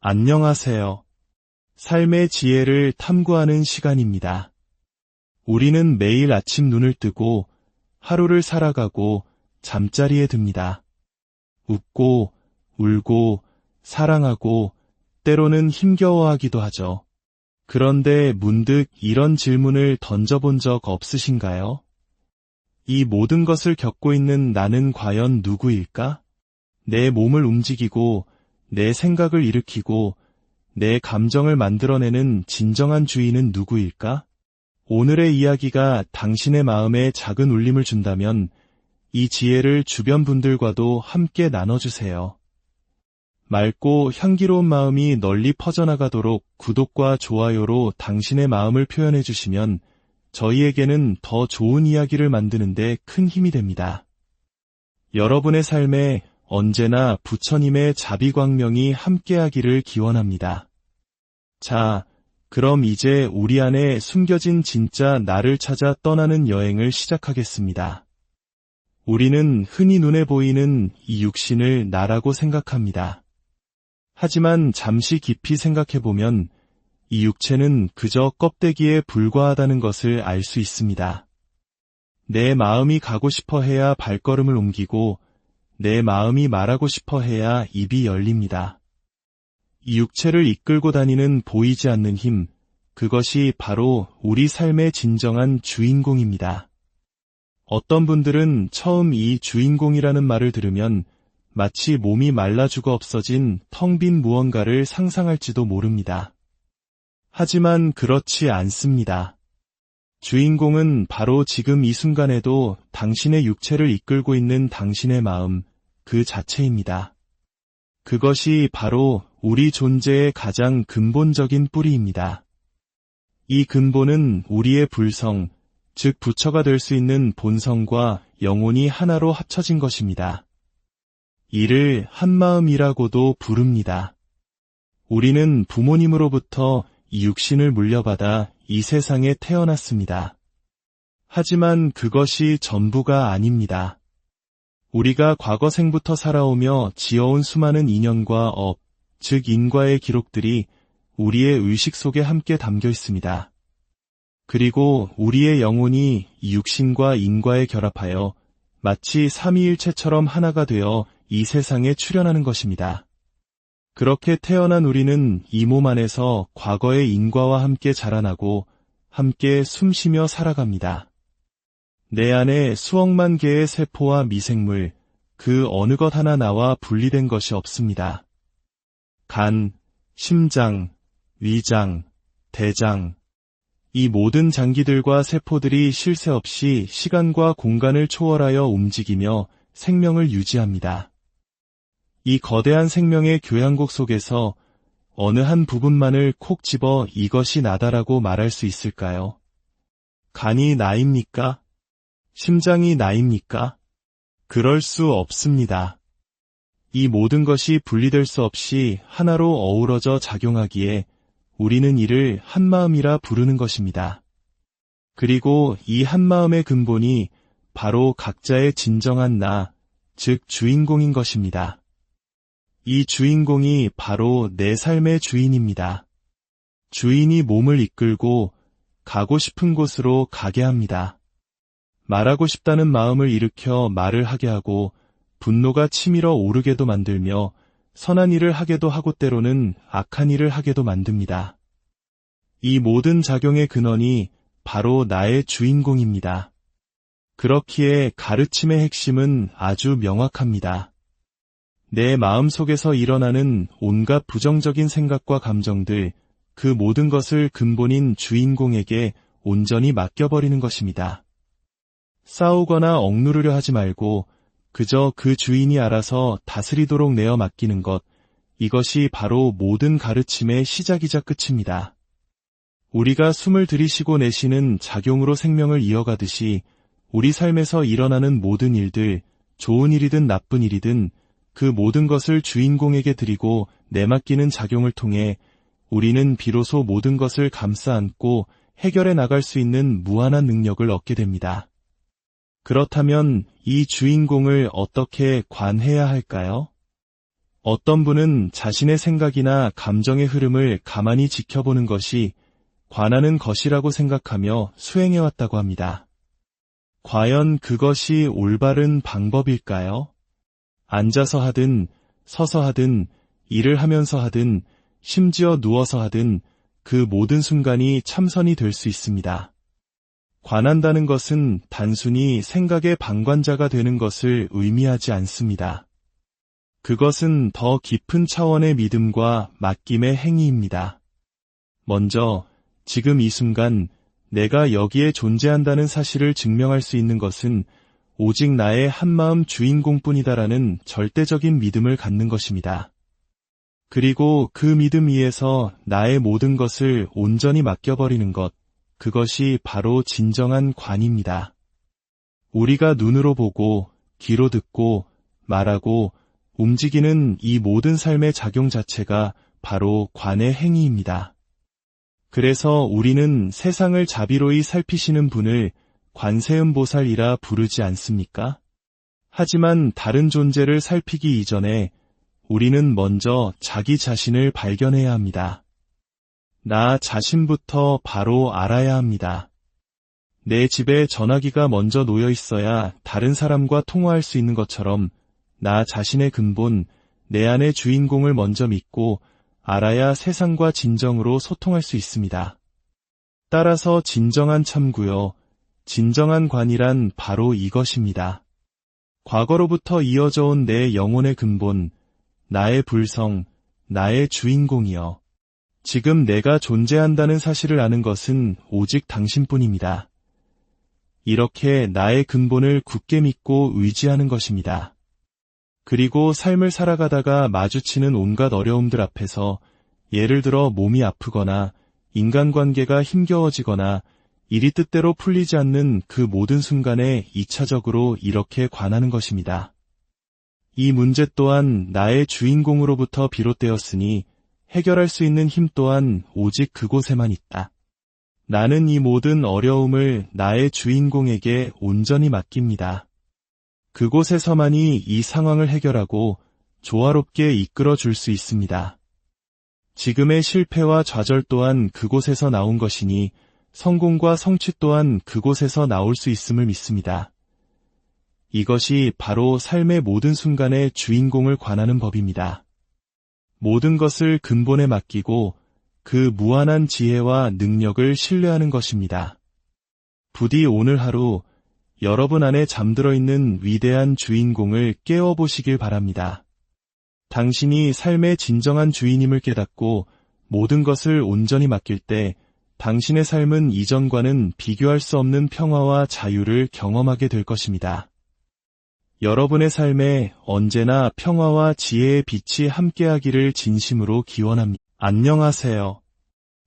안녕하세요. 삶의 지혜를 탐구하는 시간입니다. 우리는 매일 아침 눈을 뜨고 하루를 살아가고 잠자리에 듭니다. 웃고, 울고, 사랑하고, 때로는 힘겨워하기도 하죠. 그런데 문득 이런 질문을 던져본 적 없으신가요? 이 모든 것을 겪고 있는 나는 과연 누구일까? 내 몸을 움직이고, 내 생각을 일으키고, 내 감정을 만들어내는 진정한 주인은 누구일까? 오늘의 이야기가 당신의 마음에 작은 울림을 준다면 이 지혜를 주변 분들과도 함께 나눠주세요. 맑고 향기로운 마음이 널리 퍼져나가도록 구독과 좋아요로 당신의 마음을 표현해 주시면 저희에게는 더 좋은 이야기를 만드는 데 큰 힘이 됩니다. 여러분의 삶에 언제나 부처님의 자비광명이 함께하기를 기원합니다. 자, 그럼 이제 우리 안에 숨겨진 진짜 나를 찾아 떠나는 여행을 시작하겠습니다. 우리는 흔히 눈에 보이는 이 육신을 나라고 생각합니다. 하지만 잠시 깊이 생각해보면 이 육체는 그저 껍데기에 불과하다는 것을 알 수 있습니다. 내 마음이 가고 싶어 해야 발걸음을 옮기고 내 마음이 말하고 싶어 해야 입이 열립니다. 이 육체를 이끌고 다니는 보이지 않는 힘, 그것이 바로 우리 삶의 진정한 주인공입니다. 어떤 분들은 처음 이 주인공이라는 말을 들으면 마치 몸이 말라 죽어 없어진 텅 빈 무언가를 상상할지도 모릅니다. 하지만 그렇지 않습니다. 주인공은 바로 지금 이 순간에도 당신의 육체를 이끌고 있는 당신의 마음, 그 자체입니다. 그것이 바로 우리 존재의 가장 근본적인 뿌리입니다. 이 근본은 우리의 불성, 즉 부처가 될 수 있는 본성과 영혼이 하나로 합쳐진 것입니다. 이를 한마음이라고도 부릅니다. 우리는 부모님으로부터 이 육신을 물려받아 이 세상에 태어났습니다. 하지만 그것이 전부가 아닙니다. 우리가 과거 생부터 살아오며 지어온 수많은 인연과 업, 즉 인과의 기록들이 우리의 의식 속에 함께 담겨 있습니다. 그리고 우리의 영혼이 이 육신과 인과에 결합하여 마치 삼위일체처럼 하나가 되어 이 세상에 출현하는 것입니다. 그렇게 태어난 우리는 이 몸 안에서 과거의 인과와 함께 자라나고 함께 숨쉬며 살아갑니다. 내 안에 수억만 개의 세포와 미생물, 그 어느 것 하나 나와 분리된 것이 없습니다. 간, 심장, 위장, 대장, 이 모든 장기들과 세포들이 쉴 새 없이 시간과 공간을 초월하여 움직이며 생명을 유지합니다. 이 거대한 생명의 교향곡 속에서 어느 한 부분만을 콕 집어 이것이 나다라고 말할 수 있을까요? 간이 나입니까? 심장이 나입니까? 그럴 수 없습니다. 이 모든 것이 분리될 수 없이 하나로 어우러져 작용하기에 우리는 이를 한마음이라 부르는 것입니다. 그리고 이 한마음의 근본이 바로 각자의 진정한 나, 즉 주인공인 것입니다. 이 주인공이 바로 내 삶의 주인입니다. 주인이 몸을 이끌고 가고 싶은 곳으로 가게 합니다. 말하고 싶다는 마음을 일으켜 말을 하게 하고 분노가 치밀어 오르게도 만들며 선한 일을 하게도 하고 때로는 악한 일을 하게도 만듭니다. 이 모든 작용의 근원이 바로 나의 주인공입니다. 그렇기에 가르침의 핵심은 아주 명확합니다. 내 마음 속에서 일어나는 온갖 부정적인 생각과 감정들, 그 모든 것을 근본인 주인공에게 온전히 맡겨버리는 것입니다. 싸우거나 억누르려 하지 말고 그저 그 주인이 알아서 다스리도록 내어 맡기는 것, 이것이 바로 모든 가르침의 시작이자 끝입니다. 우리가 숨을 들이쉬고 내쉬는 작용으로 생명을 이어가듯이 우리 삶에서 일어나는 모든 일들, 좋은 일이든 나쁜 일이든 그 모든 것을 주인공에게 드리고 내맡기는 작용을 통해 우리는 비로소 모든 것을 감싸 안고 해결해 나갈 수 있는 무한한 능력을 얻게 됩니다. 그렇다면 이 주인공을 어떻게 관해야 할까요? 어떤 분은 자신의 생각이나 감정의 흐름을 가만히 지켜보는 것이 관하는 것이라고 생각하며 수행해왔다고 합니다. 과연 그것이 올바른 방법일까요? 앉아서 하든, 서서 하든, 일을 하면서 하든, 심지어 누워서 하든 그 모든 순간이 참선이 될 수 있습니다. 관한다는 것은 단순히 생각의 방관자가 되는 것을 의미하지 않습니다. 그것은 더 깊은 차원의 믿음과 맡김의 행위입니다. 먼저, 지금 이 순간 내가 여기에 존재한다는 사실을 증명할 수 있는 것은 오직 나의 한마음 주인공뿐이다라는 절대적인 믿음을 갖는 것입니다. 그리고 그 믿음 위에서 나의 모든 것을 온전히 맡겨버리는 것, 그것이 바로 진정한 관입니다. 우리가 눈으로 보고, 귀로 듣고, 말하고, 움직이는 이 모든 삶의 작용 자체가 바로 관의 행위입니다. 그래서 우리는 세상을 자비로이 살피시는 분을 관세음보살이라 부르지 않습니까? 하지만 다른 존재를 살피기 이전에 우리는 먼저 자기 자신을 발견해야 합니다. 나 자신부터 바로 알아야 합니다. 내 집에 전화기가 먼저 놓여 있어야 다른 사람과 통화할 수 있는 것처럼 나 자신의 근본, 내 안의 주인공을 먼저 믿고 알아야 세상과 진정으로 소통할 수 있습니다. 따라서 진정한 참구요, 진정한 관이란 바로 이것입니다. 과거로부터 이어져 온 내 영혼의 근본, 나의 불성, 나의 주인공이여. 지금 내가 존재한다는 사실을 아는 것은 오직 당신뿐입니다. 이렇게 나의 근본을 굳게 믿고 의지하는 것입니다. 그리고 삶을 살아가다가 마주치는 온갖 어려움들 앞에서 예를 들어 몸이 아프거나 인간관계가 힘겨워지거나 일이 뜻대로 풀리지 않는 그 모든 순간에 2차적으로 이렇게 관하는 것입니다. 이 문제 또한 나의 주인공으로부터 비롯되었으니 해결할 수 있는 힘 또한 오직 그곳에만 있다. 나는 이 모든 어려움을 나의 주인공에게 온전히 맡깁니다. 그곳에서만이 이 상황을 해결하고 조화롭게 이끌어 줄 수 있습니다. 지금의 실패와 좌절 또한 그곳에서 나온 것이니 성공과 성취 또한 그곳에서 나올 수 있음을 믿습니다. 이것이 바로 삶의 모든 순간에 주인공을 관하는 법입니다. 모든 것을 근본에 맡기고 그 무한한 지혜와 능력을 신뢰하는 것입니다. 부디 오늘 하루 여러분 안에 잠들어 있는 위대한 주인공을 깨워보시길 바랍니다. 당신이 삶의 진정한 주인임을 깨닫고 모든 것을 온전히 맡길 때 당신의 삶은 이전과는 비교할 수 없는 평화와 자유를 경험하게 될 것입니다. 여러분의 삶에 언제나 평화와 지혜의 빛이 함께하기를 진심으로 기원합니다. 안녕하세요.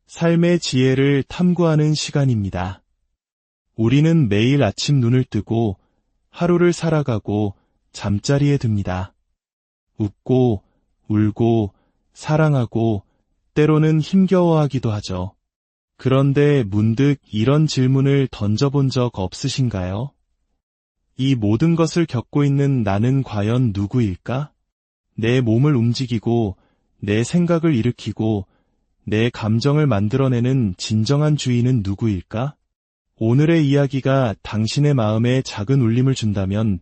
삶의 지혜를 탐구하는 시간입니다. 우리는 매일 아침 눈을 뜨고 하루를 살아가고 잠자리에 듭니다. 웃고, 울고, 사랑하고, 때로는 힘겨워하기도 하죠. 그런데 문득 이런 질문을 던져본 적 없으신가요? 이 모든 것을 겪고 있는 나는 과연 누구일까? 내 몸을 움직이고, 내 생각을 일으키고, 내 감정을 만들어내는 진정한 주인은 누구일까? 오늘의 이야기가 당신의 마음에 작은 울림을 준다면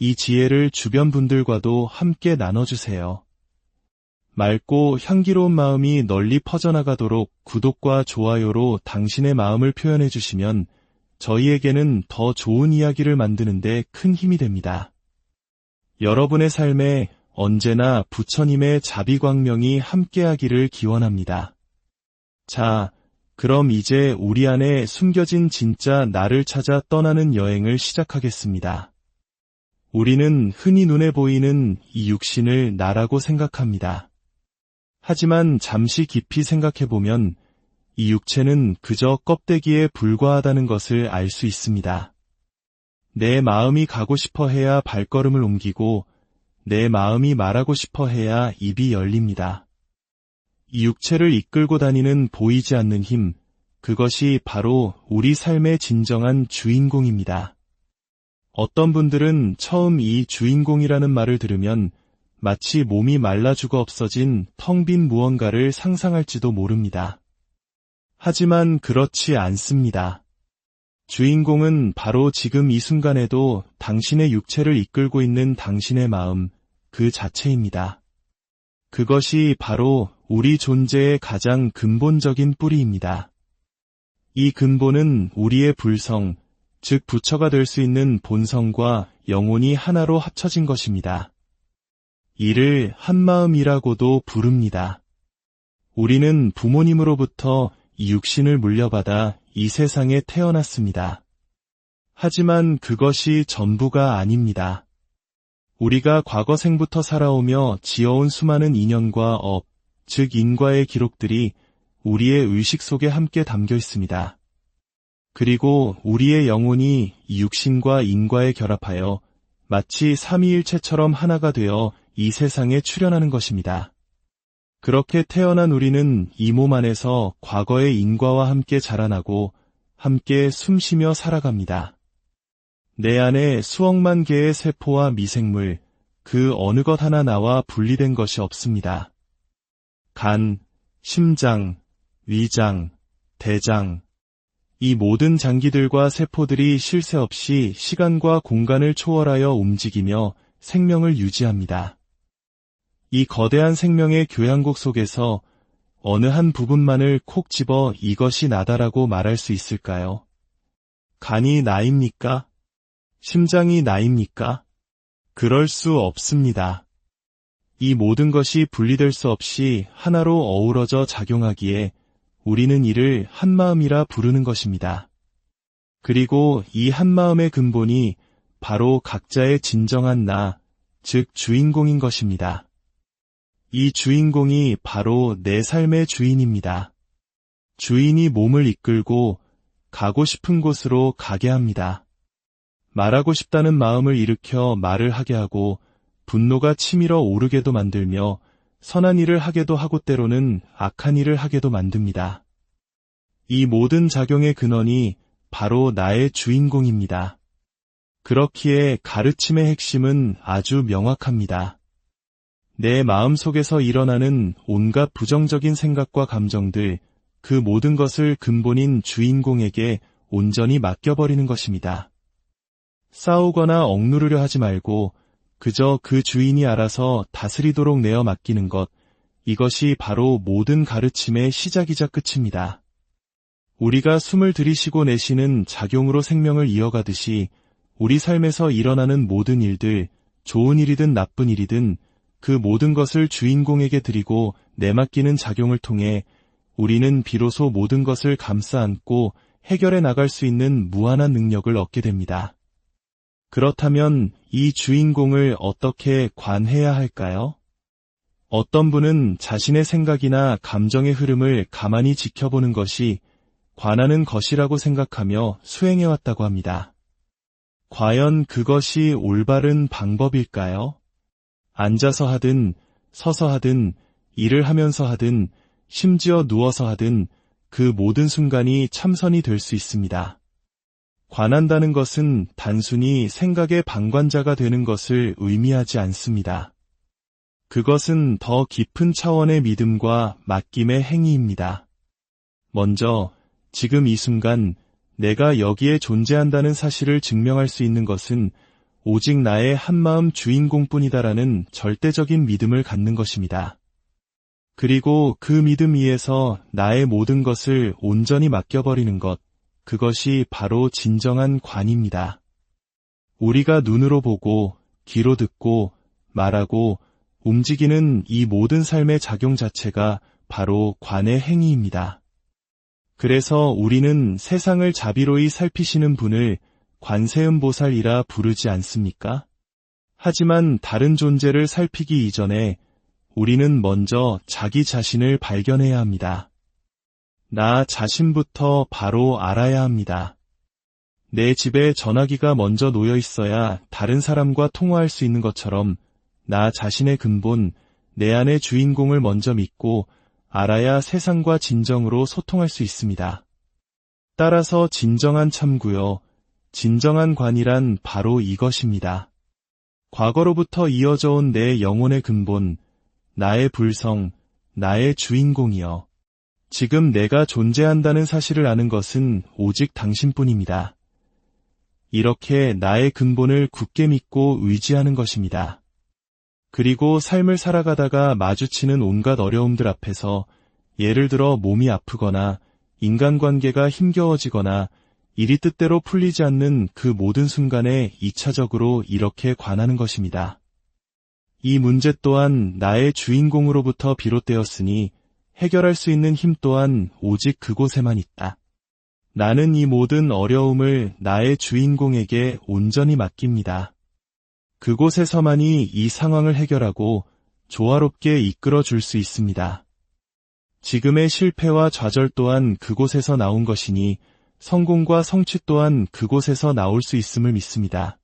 이 지혜를 주변 분들과도 함께 나눠주세요. 맑고 향기로운 마음이 널리 퍼져나가도록 구독과 좋아요로 당신의 마음을 표현해 주시면 저희에게는 더 좋은 이야기를 만드는 데 큰 힘이 됩니다. 여러분의 삶에 언제나 부처님의 자비광명이 함께하기를 기원합니다. 자, 그럼 이제 우리 안에 숨겨진 진짜 나를 찾아 떠나는 여행을 시작하겠습니다. 우리는 흔히 눈에 보이는 이 육신을 나라고 생각합니다. 하지만 잠시 깊이 생각해보면 이 육체는 그저 껍데기에 불과하다는 것을 알 수 있습니다. 내 마음이 가고 싶어 해야 발걸음을 옮기고 내 마음이 말하고 싶어 해야 입이 열립니다. 이 육체를 이끌고 다니는 보이지 않는 힘, 그것이 바로 우리 삶의 진정한 주인공입니다. 어떤 분들은 처음 이 주인공이라는 말을 들으면 마치 몸이 말라 죽어 없어진 텅 빈 무언가를 상상할지도 모릅니다. 하지만 그렇지 않습니다. 주인공은 바로 지금 이 순간에도 당신의 육체를 이끌고 있는 당신의 마음, 그 자체입니다. 그것이 바로 우리 존재의 가장 근본적인 뿌리입니다. 이 근본은 우리의 불성, 즉 부처가 될 수 있는 본성과 영혼이 하나로 합쳐진 것입니다. 이를 한마음이라고도 부릅니다. 우리는 부모님으로부터 이 육신을 물려받아 이 세상에 태어났습니다. 하지만 그것이 전부가 아닙니다. 우리가 과거 생부터 살아오며 지어온 수많은 인연과 업, 즉 인과의 기록들이 우리의 의식 속에 함께 담겨 있습니다. 그리고 우리의 영혼이 이 육신과 인과에 결합하여 마치 삼위일체처럼 하나가 되어 이 세상에 출현하는 것입니다. 그렇게 태어난 우리는 이 몸 안에서 과거의 인과와 함께 자라나고 함께 숨쉬며 살아갑니다. 내 안에 수억만 개의 세포와 미생물, 그 어느 것 하나 나와 분리된 것이 없습니다. 간, 심장, 위장, 대장, 이 모든 장기들과 세포들이 쉴 새 없이 시간과 공간을 초월하여 움직이며 생명을 유지합니다. 이 거대한 생명의 교향곡 속에서 어느 한 부분만을 콕 집어 이것이 나다라고 말할 수 있을까요? 간이 나입니까? 심장이 나입니까? 그럴 수 없습니다. 이 모든 것이 분리될 수 없이 하나로 어우러져 작용하기에 우리는 이를 한마음이라 부르는 것입니다. 그리고 이 한마음의 근본이 바로 각자의 진정한 나, 즉 주인공인 것입니다. 이 주인공이 바로 내 삶의 주인입니다. 주인이 몸을 이끌고 가고 싶은 곳으로 가게 합니다. 말하고 싶다는 마음을 일으켜 말을 하게 하고 분노가 치밀어 오르게도 만들며 선한 일을 하게도 하고 때로는 악한 일을 하게도 만듭니다. 이 모든 작용의 근원이 바로 나의 주인공입니다. 그렇기에 가르침의 핵심은 아주 명확합니다. 내 마음 속에서 일어나는 온갖 부정적인 생각과 감정들, 그 모든 것을 근본인 주인공에게 온전히 맡겨버리는 것입니다. 싸우거나 억누르려 하지 말고 그저 그 주인이 알아서 다스리도록 내어 맡기는 것, 이것이 바로 모든 가르침의 시작이자 끝입니다. 우리가 숨을 들이쉬고 내쉬는 작용으로 생명을 이어가듯이 우리 삶에서 일어나는 모든 일들, 좋은 일이든 나쁜 일이든 그 모든 것을 주인공에게 드리고 내맡기는 작용을 통해 우리는 비로소 모든 것을 감싸 안고 해결해 나갈 수 있는 무한한 능력을 얻게 됩니다. 그렇다면 이 주인공을 어떻게 관해야 할까요? 어떤 분은 자신의 생각이나 감정의 흐름을 가만히 지켜보는 것이 관하는 것이라고 생각하며 수행해왔다고 합니다. 과연 그것이 올바른 방법일까요? 앉아서 하든 서서 하든 일을 하면서 하든 심지어 누워서 하든 그 모든 순간이 참선이 될 수 있습니다. 관한다는 것은 단순히 생각의 방관자가 되는 것을 의미하지 않습니다. 그것은 더 깊은 차원의 믿음과 맡김의 행위입니다. 먼저 지금 이 순간 내가 여기에 존재한다는 사실을 증명할 수 있는 것은 오직 나의 한마음 주인공뿐이다라는 절대적인 믿음을 갖는 것입니다. 그리고 그 믿음 위에서 나의 모든 것을 온전히 맡겨버리는 것, 그것이 바로 진정한 관입니다. 우리가 눈으로 보고, 귀로 듣고, 말하고, 움직이는 이 모든 삶의 작용 자체가 바로 관의 행위입니다. 그래서 우리는 세상을 자비로이 살피시는 분을 관세음보살이라 부르지 않습니까? 하지만 다른 존재를 살피기 이전에 우리는 먼저 자기 자신을 발견해야 합니다. 나 자신부터 바로 알아야 합니다. 내 집에 전화기가 먼저 놓여 있어야 다른 사람과 통화할 수 있는 것처럼 나 자신의 근본, 내 안의 주인공을 먼저 믿고 알아야 세상과 진정으로 소통할 수 있습니다. 따라서 진정한 참구요, 진정한 관이란 바로 이것입니다. 과거로부터 이어져 온 내 영혼의 근본, 나의 불성, 나의 주인공이여. 지금 내가 존재한다는 사실을 아는 것은 오직 당신뿐입니다. 이렇게 나의 근본을 굳게 믿고 의지하는 것입니다. 그리고 삶을 살아가다가 마주치는 온갖 어려움들 앞에서 예를 들어 몸이 아프거나 인간관계가 힘겨워지거나 일이 뜻대로 풀리지 않는 그 모든 순간에 2차적으로 이렇게 관하는 것입니다. 이 문제 또한 나의 주인공으로부터 비롯되었으니 해결할 수 있는 힘 또한 오직 그곳에만 있다. 나는 이 모든 어려움을 나의 주인공에게 온전히 맡깁니다. 그곳에서만이 이 상황을 해결하고 조화롭게 이끌어 줄 수 있습니다. 지금의 실패와 좌절 또한 그곳에서 나온 것이니 성공과 성취 또한 그곳에서 나올 수 있음을 믿습니다.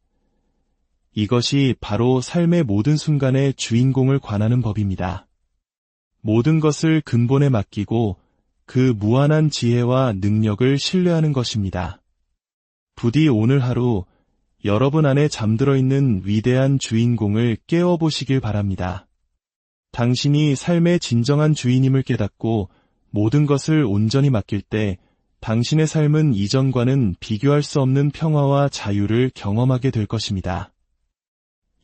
이것이 바로 삶의 모든 순간의 주인공을 관하는 법입니다. 모든 것을 근본에 맡기고 그 무한한 지혜와 능력을 신뢰하는 것입니다. 부디 오늘 하루 여러분 안에 잠들어 있는 위대한 주인공을 깨워보시길 바랍니다. 당신이 삶의 진정한 주인임을 깨닫고 모든 것을 온전히 맡길 때 당신의 삶은 이전과는 비교할 수 없는 평화와 자유를 경험하게 될 것입니다.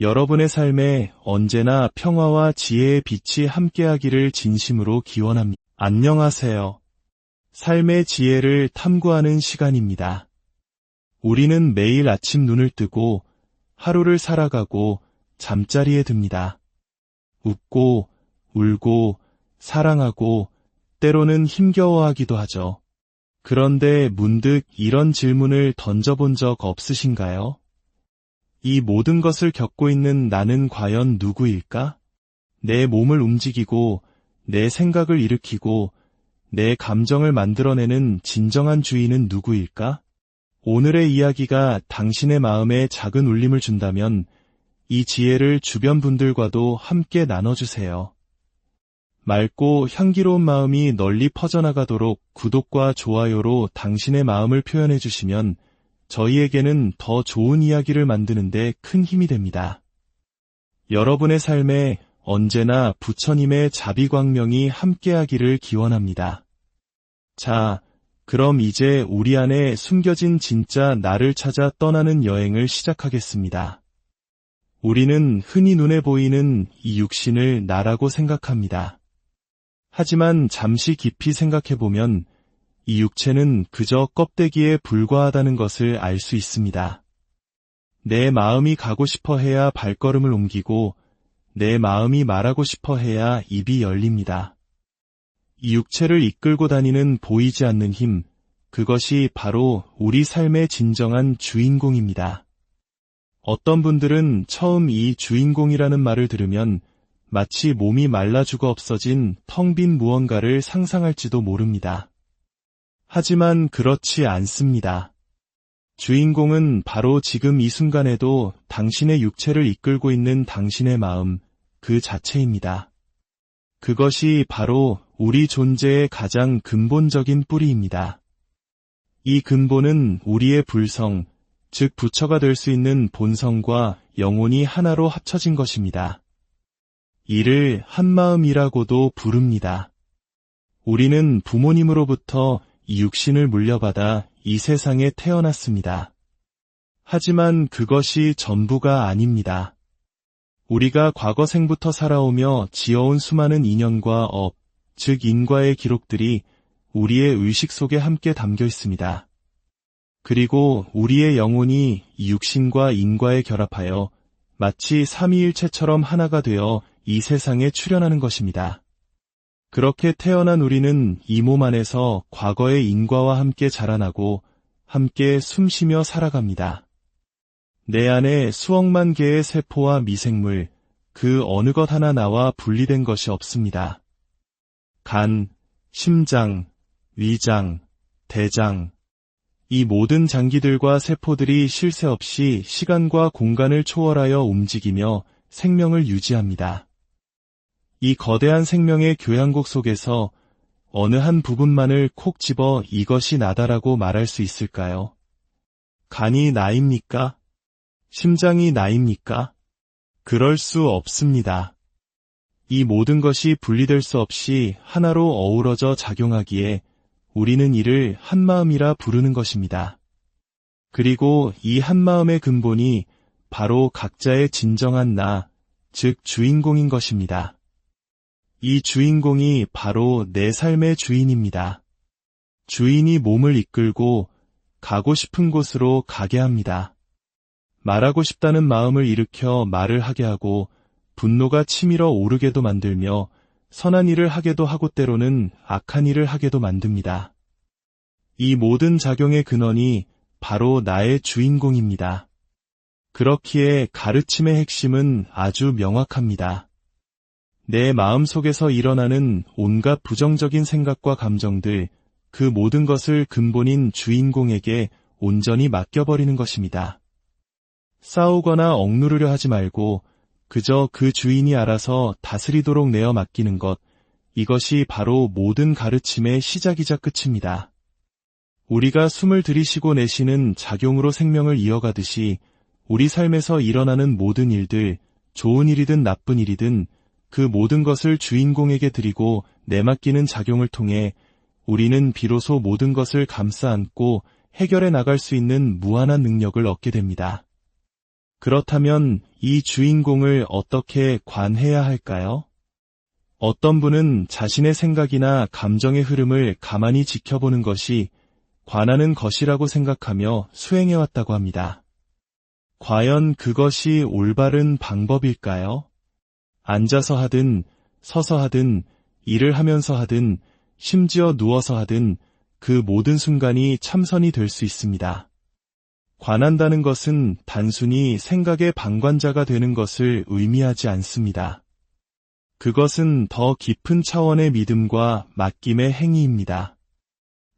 여러분의 삶에 언제나 평화와 지혜의 빛이 함께하기를 진심으로 기원합니다. 안녕하세요. 삶의 지혜를 탐구하는 시간입니다. 우리는 매일 아침 눈을 뜨고 하루를 살아가고 잠자리에 듭니다. 웃고, 울고, 사랑하고, 때로는 힘겨워하기도 하죠. 그런데 문득 이런 질문을 던져본 적 없으신가요? 이 모든 것을 겪고 있는 나는 과연 누구일까? 내 몸을 움직이고, 내 생각을 일으키고, 내 감정을 만들어내는 진정한 주인은 누구일까? 오늘의 이야기가 당신의 마음에 작은 울림을 준다면 이 지혜를 주변 분들과도 함께 나눠주세요. 맑고 향기로운 마음이 널리 퍼져나가도록 구독과 좋아요로 당신의 마음을 표현해 주시면 저희에게는 더 좋은 이야기를 만드는 데 큰 힘이 됩니다. 여러분의 삶에 언제나 부처님의 자비광명이 함께하기를 기원합니다. 자, 그럼 이제 우리 안에 숨겨진 진짜 나를 찾아 떠나는 여행을 시작하겠습니다. 우리는 흔히 눈에 보이는 이 육신을 나라고 생각합니다. 하지만 잠시 깊이 생각해보면 이 육체는 그저 껍데기에 불과하다는 것을 알 수 있습니다. 내 마음이 가고 싶어 해야 발걸음을 옮기고 내 마음이 말하고 싶어 해야 입이 열립니다. 이 육체를 이끌고 다니는 보이지 않는 힘, 그것이 바로 우리 삶의 진정한 주인공입니다. 어떤 분들은 처음 이 주인공이라는 말을 들으면 마치 몸이 말라 죽어 없어진 텅 빈 무언가를 상상할지도 모릅니다. 하지만 그렇지 않습니다. 주인공은 바로 지금 이 순간에도 당신의 육체를 이끌고 있는 당신의 마음, 그 자체입니다. 그것이 바로 우리 존재의 가장 근본적인 뿌리입니다. 이 근본은 우리의 불성, 즉 부처가 될 수 있는 본성과 영혼이 하나로 합쳐진 것입니다. 이를 한마음이라고도 부릅니다. 우리는 부모님으로부터 이 육신을 물려받아 이 세상에 태어났습니다. 하지만 그것이 전부가 아닙니다. 우리가 과거 생부터 살아오며 지어온 수많은 인연과 업, 즉 인과의 기록들이 우리의 의식 속에 함께 담겨 있습니다. 그리고 우리의 영혼이 이 육신과 인과에 결합하여 마치 삼위일체처럼 하나가 되어 이 세상에 출현하는 것입니다. 그렇게 태어난 우리는 이 몸 안에서 과거의 인과와 함께 자라나고 함께 숨쉬며 살아갑니다. 내 안에 수억만 개의 세포와 미생물, 그 어느 것 하나 나와 분리된 것이 없습니다. 간, 심장, 위장, 대장, 이 모든 장기들과 세포들이 쉴 새 없이 시간과 공간을 초월하여 움직이며 생명을 유지합니다. 이 거대한 생명의 교향곡 속에서 어느 한 부분만을 콕 집어 이것이 나다라고 말할 수 있을까요? 간이 나입니까? 심장이 나입니까? 그럴 수 없습니다. 이 모든 것이 분리될 수 없이 하나로 어우러져 작용하기에 우리는 이를 한마음이라 부르는 것입니다. 그리고 이 한마음의 근본이 바로 각자의 진정한 나, 즉 주인공인 것입니다. 이 주인공이 바로 내 삶의 주인입니다. 주인이 몸을 이끌고 가고 싶은 곳으로 가게 합니다. 말하고 싶다는 마음을 일으켜 말을 하게 하고 분노가 치밀어 오르게도 만들며 선한 일을 하게도 하고 때로는 악한 일을 하게도 만듭니다. 이 모든 작용의 근원이 바로 나의 주인공입니다. 그렇기에 가르침의 핵심은 아주 명확합니다. 내 마음 속에서 일어나는 온갖 부정적인 생각과 감정들, 그 모든 것을 근본인 주인공에게 온전히 맡겨버리는 것입니다. 싸우거나 억누르려 하지 말고 그저 그 주인이 알아서 다스리도록 내어 맡기는 것, 이것이 바로 모든 가르침의 시작이자 끝입니다. 우리가 숨을 들이쉬고 내쉬는 작용으로 생명을 이어가듯이 우리 삶에서 일어나는 모든 일들, 좋은 일이든 나쁜 일이든 그 모든 것을 주인공에게 드리고 내맡기는 작용을 통해 우리는 비로소 모든 것을 감싸 안고 해결해 나갈 수 있는 무한한 능력을 얻게 됩니다. 그렇다면 이 주인공을 어떻게 관해야 할까요? 어떤 분은 자신의 생각이나 감정의 흐름을 가만히 지켜보는 것이 관하는 것이라고 생각하며 수행해왔다고 합니다. 과연 그것이 올바른 방법일까요? 앉아서 하든 서서 하든 일을 하면서 하든 심지어 누워서 하든 그 모든 순간이 참선이 될 수 있습니다. 관한다는 것은 단순히 생각의 방관자가 되는 것을 의미하지 않습니다. 그것은 더 깊은 차원의 믿음과 맡김의 행위입니다.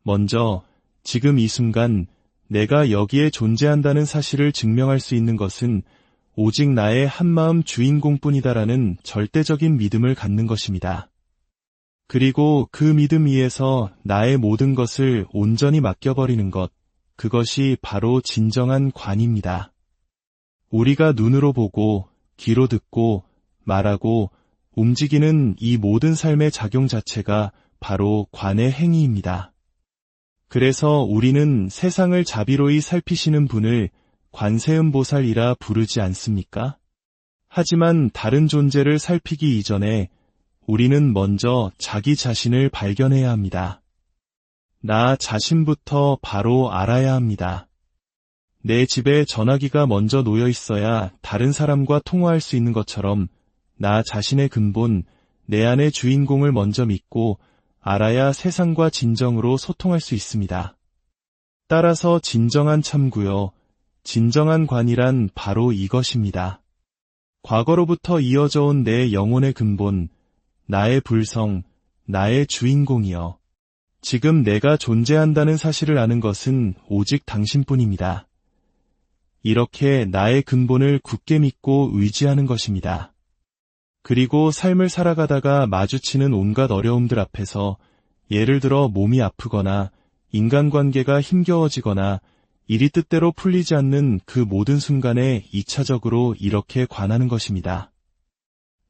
먼저 지금 이 순간 내가 여기에 존재한다는 사실을 증명할 수 있는 것은 오직 나의 한마음 주인공뿐이다라는 절대적인 믿음을 갖는 것입니다. 그리고 그 믿음 위에서 나의 모든 것을 온전히 맡겨버리는 것, 그것이 바로 진정한 관입니다. 우리가 눈으로 보고 귀로 듣고 말하고 움직이는 이 모든 삶의 작용 자체가 바로 관의 행위입니다. 그래서 우리는 세상을 자비로이 살피시는 분을 관세음보살이라 부르지 않습니까? 하지만 다른 존재를 살피기 이전에 우리는 먼저 자기 자신을 발견해야 합니다. 나 자신부터 바로 알아야 합니다. 내 집에 전화기가 먼저 놓여 있어야 다른 사람과 통화할 수 있는 것처럼 나 자신의 근본, 내 안의 주인공을 먼저 믿고 알아야 세상과 진정으로 소통할 수 있습니다. 따라서 진정한 참구요, 진정한 관이란 바로 이것입니다. 과거로부터 이어져 온 내 영혼의 근본, 나의 불성, 나의 주인공이여. 지금 내가 존재한다는 사실을 아는 것은 오직 당신뿐입니다. 이렇게 나의 근본을 굳게 믿고 의지하는 것입니다. 그리고 삶을 살아가다가 마주치는 온갖 어려움들 앞에서 예를 들어 몸이 아프거나 인간관계가 힘겨워지거나 일이 뜻대로 풀리지 않는 그 모든 순간에 2차적으로 이렇게 관하는 것입니다.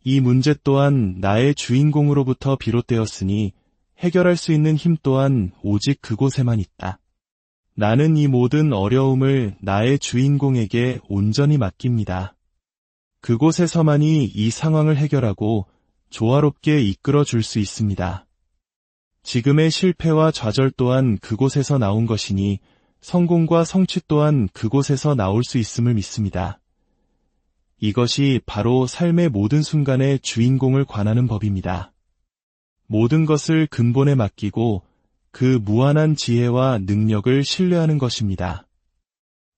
이 문제 또한 나의 주인공으로부터 비롯되었으니 해결할 수 있는 힘 또한 오직 그곳에만 있다. 나는 이 모든 어려움을 나의 주인공에게 온전히 맡깁니다. 그곳에서만이 이 상황을 해결하고 조화롭게 이끌어 줄 수 있습니다. 지금의 실패와 좌절 또한 그곳에서 나온 것이니 성공과 성취 또한 그곳에서 나올 수 있음을 믿습니다. 이것이 바로 삶의 모든 순간의 주인공을 관하는 법입니다. 모든 것을 근본에 맡기고 그 무한한 지혜와 능력을 신뢰하는 것입니다.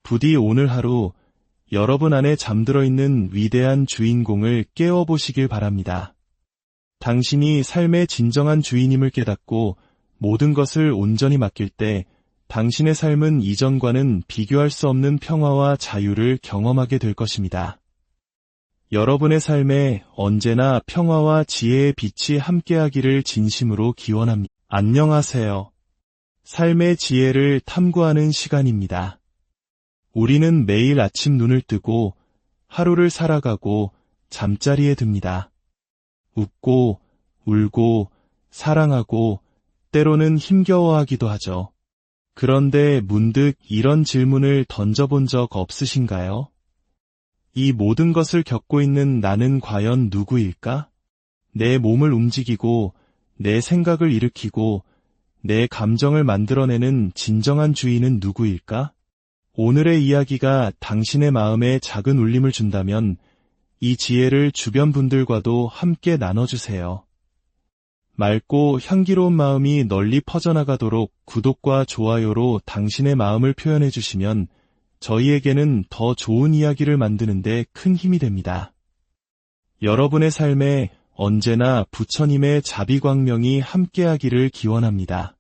부디 오늘 하루 여러분 안에 잠들어 있는 위대한 주인공을 깨워보시길 바랍니다. 당신이 삶의 진정한 주인임을 깨닫고 모든 것을 온전히 맡길 때 당신의 삶은 이전과는 비교할 수 없는 평화와 자유를 경험하게 될 것입니다. 여러분의 삶에 언제나 평화와 지혜의 빛이 함께하기를 진심으로 기원합니다. 안녕하세요. 삶의 지혜를 탐구하는 시간입니다. 우리는 매일 아침 눈을 뜨고 하루를 살아가고 잠자리에 듭니다. 웃고, 울고, 사랑하고, 때로는 힘겨워하기도 하죠. 그런데 문득 이런 질문을 던져본 적 없으신가요? 이 모든 것을 겪고 있는 나는 과연 누구일까? 내 몸을 움직이고, 내 생각을 일으키고, 내 감정을 만들어내는 진정한 주인은 누구일까? 오늘의 이야기가 당신의 마음에 작은 울림을 준다면 이 지혜를 주변 분들과도 함께 나눠주세요. 맑고 향기로운 마음이 널리 퍼져나가도록 구독과 좋아요로 당신의 마음을 표현해 주시면 저희에게는 더 좋은 이야기를 만드는 데 큰 힘이 됩니다. 여러분의 삶에 언제나 부처님의 자비광명이 함께하기를 기원합니다.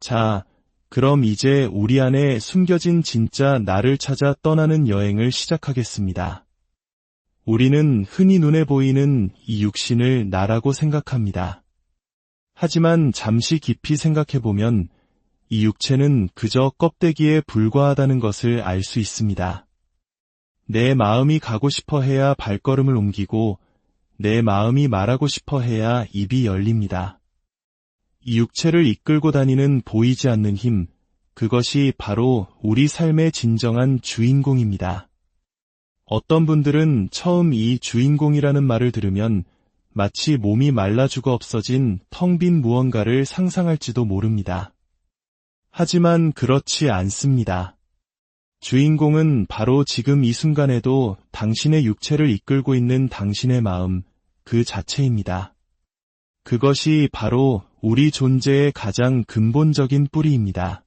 자, 그럼 이제 우리 안에 숨겨진 진짜 나를 찾아 떠나는 여행을 시작하겠습니다. 우리는 흔히 눈에 보이는 이 육신을 나라고 생각합니다. 하지만 잠시 깊이 생각해보면 이 육체는 그저 껍데기에 불과하다는 것을 알 수 있습니다. 내 마음이 가고 싶어 해야 발걸음을 옮기고 내 마음이 말하고 싶어 해야 입이 열립니다. 이 육체를 이끌고 다니는 보이지 않는 힘, 그것이 바로 우리 삶의 진정한 주인공입니다. 어떤 분들은 처음 이 주인공이라는 말을 들으면 마치 몸이 말라 죽어 없어진 텅 빈 무언가를 상상할지도 모릅니다. 하지만 그렇지 않습니다. 주인공은 바로 지금 이 순간에도 당신의 육체를 이끌고 있는 당신의 마음, 그 자체입니다. 그것이 바로 우리 존재의 가장 근본적인 뿌리입니다.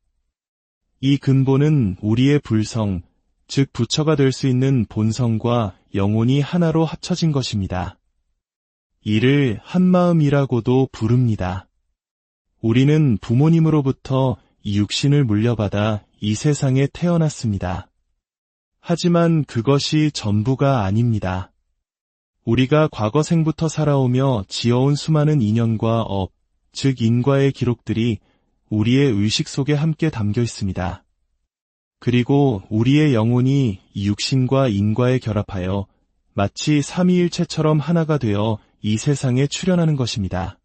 이 근본은 우리의 불성, 즉 부처가 될 수 있는 본성과 영혼이 하나로 합쳐진 것입니다. 이를 한마음이라고도 부릅니다. 우리는 부모님으로부터 이 육신을 물려받아 이 세상에 태어났습니다. 하지만 그것이 전부가 아닙니다. 우리가 과거 생부터 살아오며 지어온 수많은 인연과 업, 즉 인과의 기록들이 우리의 의식 속에 함께 담겨 있습니다. 그리고 우리의 영혼이 이 육신과 인과에 결합하여 마치 삼위일체처럼 하나가 되어 이 세상에 출현하는 것입니다.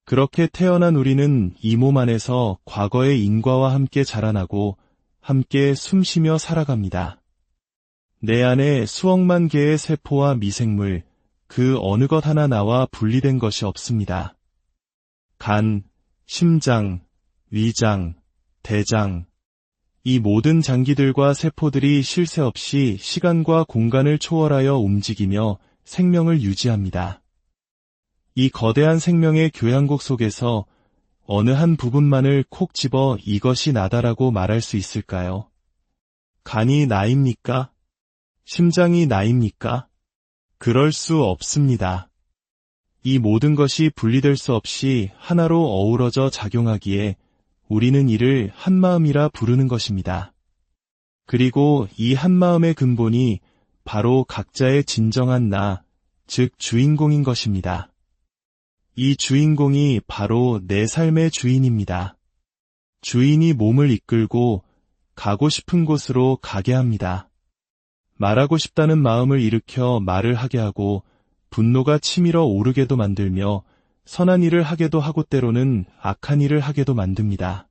그렇게 태어난 우리는 이 몸 안에서 과거의 인과와 함께 자라나고 함께 숨쉬며 살아갑니다. 내 안에 수억만 개의 세포와 미생물, 그 어느 것 하나 나와 분리된 것이 없습니다. 간, 심장, 위장, 대장, 이 모든 장기들과 세포들이 쉴 새 없이 시간과 공간을 초월하여 움직이며 생명을 유지합니다. 이 거대한 생명의 교향곡 속에서 어느 한 부분만을 콕 집어 이것이 나다라고 말할 수 있을까요? 간이 나입니까? 심장이 나입니까? 그럴 수 없습니다. 이 모든 것이 분리될 수 없이 하나로 어우러져 작용하기에 우리는 이를 한마음이라 부르는 것입니다. 그리고 이 한마음의 근본이 바로 각자의 진정한 나, 즉 주인공인 것입니다. 이 주인공이 바로 내 삶의 주인입니다. 주인이 몸을 이끌고 가고 싶은 곳으로 가게 합니다. 말하고 싶다는 마음을 일으켜 말을 하게 하고 분노가 치밀어 오르게도 만들며 선한 일을 하게도 하고 때로는 악한 일을 하게도 만듭니다.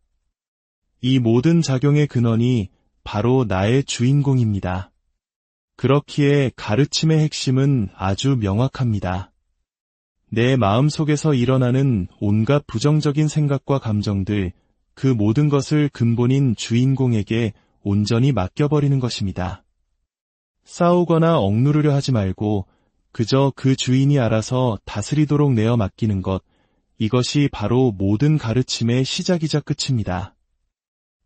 이 모든 작용의 근원이 바로 나의 주인공입니다. 그렇기에 가르침의 핵심은 아주 명확합니다. 내 마음 속에서 일어나는 온갖 부정적인 생각과 감정들, 그 모든 것을 근본인 주인공에게 온전히 맡겨버리는 것입니다. 싸우거나 억누르려 하지 말고 그저 그 주인이 알아서 다스리도록 내어 맡기는 것, 이것이 바로 모든 가르침의 시작이자 끝입니다.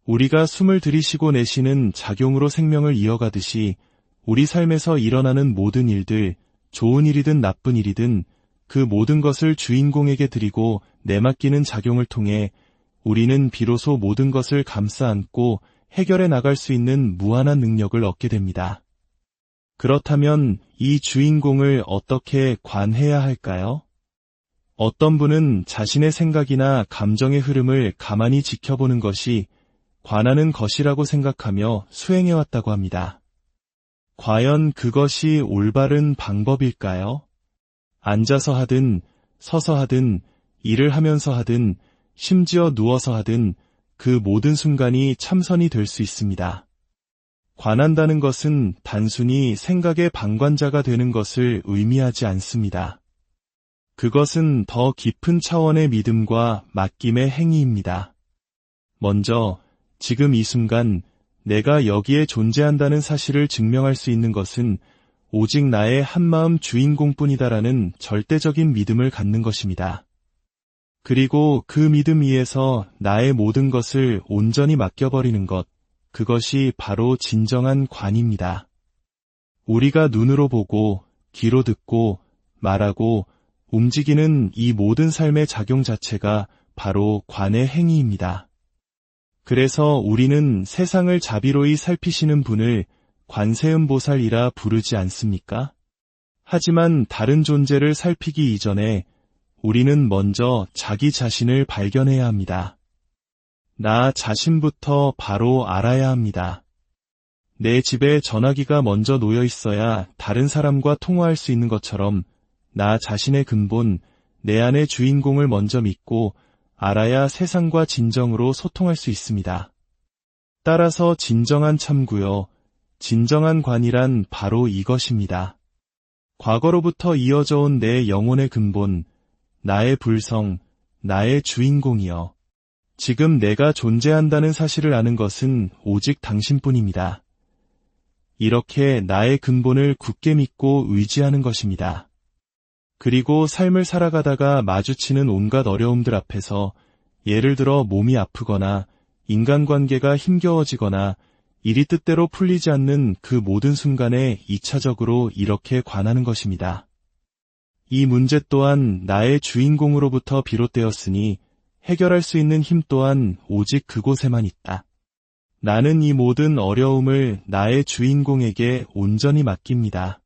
우리가 숨을 들이쉬고 내쉬는 작용으로 생명을 이어가듯이 우리 삶에서 일어나는 모든 일들, 좋은 일이든 나쁜 일이든 그 모든 것을 주인공에게 드리고 내맡기는 작용을 통해 우리는 비로소 모든 것을 감싸 안고 해결해 나갈 수 있는 무한한 능력을 얻게 됩니다. 그렇다면 이 주인공을 어떻게 관해야 할까요? 어떤 분은 자신의 생각이나 감정의 흐름을 가만히 지켜보는 것이 관하는 것이라고 생각하며 수행해왔다고 합니다. 과연 그것이 올바른 방법일까요? 앉아서 하든, 서서 하든, 일을 하면서 하든, 심지어 누워서 하든, 그 모든 순간이 참선이 될 수 있습니다. 관한다는 것은 단순히 생각의 방관자가 되는 것을 의미하지 않습니다. 그것은 더 깊은 차원의 믿음과 맡김의 행위입니다. 먼저, 지금 이 순간 내가 여기에 존재한다는 사실을 증명할 수 있는 것은 오직 나의 한마음 주인공뿐이다라는 절대적인 믿음을 갖는 것입니다. 그리고 그 믿음 위에서 나의 모든 것을 온전히 맡겨버리는 것, 그것이 바로 진정한 관입니다. 우리가 눈으로 보고, 귀로 듣고, 말하고, 움직이는 이 모든 삶의 작용 자체가 바로 관의 행위입니다. 그래서 우리는 세상을 자비로이 살피시는 분을 관세음보살이라 부르지 않습니까? 하지만 다른 존재를 살피기 이전에 우리는 먼저 자기 자신을 발견해야 합니다. 나 자신부터 바로 알아야 합니다. 내 집에 전화기가 먼저 놓여 있어야 다른 사람과 통화할 수 있는 것처럼 나 자신의 근본, 내 안의 주인공을 먼저 믿고 알아야 세상과 진정으로 소통할 수 있습니다. 따라서 진정한 참구요, 진정한 관이란 바로 이것입니다. 과거로부터 이어져 온 내 영혼의 근본, 나의 불성, 나의 주인공이여. 지금 내가 존재한다는 사실을 아는 것은 오직 당신뿐입니다. 이렇게 나의 근본을 굳게 믿고 의지하는 것입니다. 그리고 삶을 살아가다가 마주치는 온갖 어려움들 앞에서 예를 들어 몸이 아프거나 인간관계가 힘겨워지거나 일이 뜻대로 풀리지 않는 그 모든 순간에 2차적으로 이렇게 관하는 것입니다. 이 문제 또한 나의 주인공으로부터 비롯되었으니 해결할 수 있는 힘 또한 오직 그곳에만 있다. 나는 이 모든 어려움을 나의 주인공에게 온전히 맡깁니다.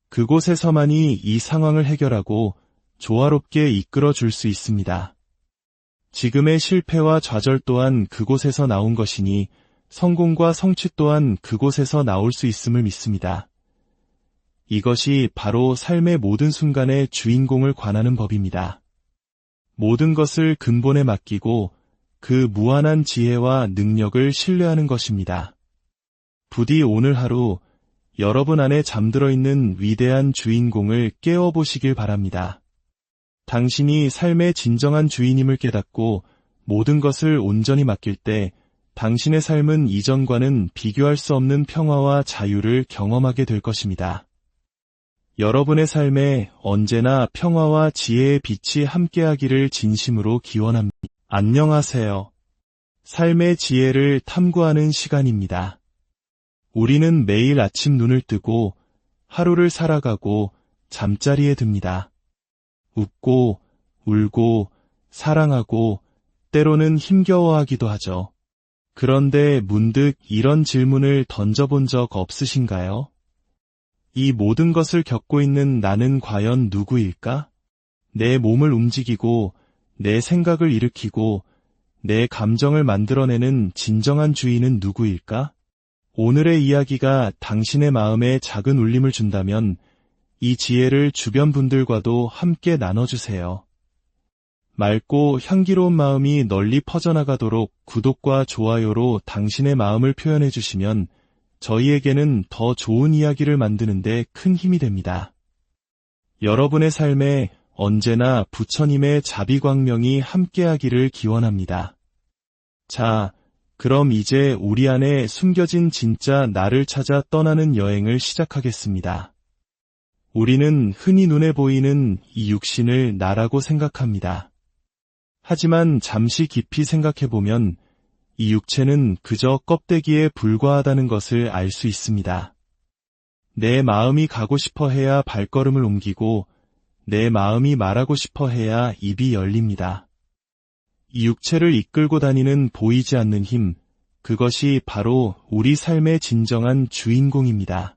그곳에서만이 이 상황을 해결하고 조화롭게 이끌어 줄 수 있습니다. 지금의 실패와 좌절 또한 그곳에서 나온 것이니 성공과 성취 또한 그곳에서 나올 수 있음을 믿습니다. 이것이 바로 삶의 모든 순간의 주인공을 관하는 법입니다. 모든 것을 근본에 맡기고 그 무한한 지혜와 능력을 신뢰하는 것입니다. 부디 오늘 하루 여러분 안에 잠들어 있는 위대한 주인공을 깨워보시길 바랍니다. 당신이 삶의 진정한 주인임을 깨닫고 모든 것을 온전히 맡길 때 당신의 삶은 이전과는 비교할 수 없는 평화와 자유를 경험하게 될 것입니다. 여러분의 삶에 언제나 평화와 지혜의 빛이 함께하기를 진심으로 기원합니다. 안녕하세요. 삶의 지혜를 탐구하는 시간입니다. 우리는 매일 아침 눈을 뜨고 하루를 살아가고 잠자리에 듭니다. 웃고, 울고, 사랑하고, 때로는 힘겨워하기도 하죠. 그런데 문득 이런 질문을 던져본 적 없으신가요? 이 모든 것을 겪고 있는 나는 과연 누구일까? 내 몸을 움직이고, 내 생각을 일으키고, 내 감정을 만들어내는 진정한 주인은 누구일까? 오늘의 이야기가 당신의 마음에 작은 울림을 준다면 이 지혜를 주변 분들과도 함께 나눠주세요. 맑고 향기로운 마음이 널리 퍼져나가도록 구독과 좋아요로 당신의 마음을 표현해 주시면 저희에게는 더 좋은 이야기를 만드는 데 큰 힘이 됩니다. 여러분의 삶에 언제나 부처님의 자비광명이 함께하기를 기원합니다. 자, 그럼 이제 우리 안에 숨겨진 진짜 나를 찾아 떠나는 여행을 시작하겠습니다. 우리는 흔히 눈에 보이는 이 육신을 나라고 생각합니다. 하지만 잠시 깊이 생각해보면 이 육체는 그저 껍데기에 불과하다는 것을 알 수 있습니다. 내 마음이 가고 싶어 해야 발걸음을 옮기고 내 마음이 말하고 싶어 해야 입이 열립니다. 이 육체를 이끌고 다니는 보이지 않는 힘, 그것이 바로 우리 삶의 진정한 주인공입니다.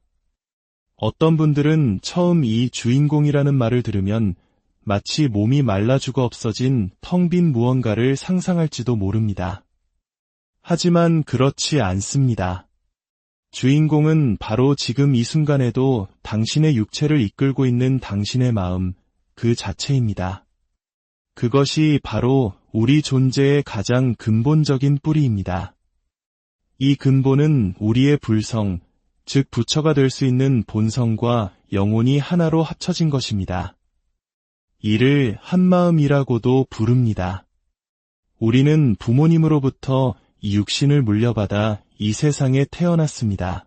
어떤 분들은 처음 이 주인공이라는 말을 들으면 마치 몸이 말라 죽어 없어진 텅 빈 무언가를 상상할지도 모릅니다. 하지만 그렇지 않습니다. 주인공은 바로 지금 이 순간에도 당신의 육체를 이끌고 있는 당신의 마음, 그 자체입니다. 그것이 바로 우리 존재의 가장 근본적인 뿌리입니다. 이 근본은 우리의 불성, 즉 부처가 될 수 있는 본성과 영혼이 하나로 합쳐진 것입니다. 이를 한마음이라고도 부릅니다. 우리는 부모님으로부터 이 육신을 물려받아 이 세상에 태어났습니다.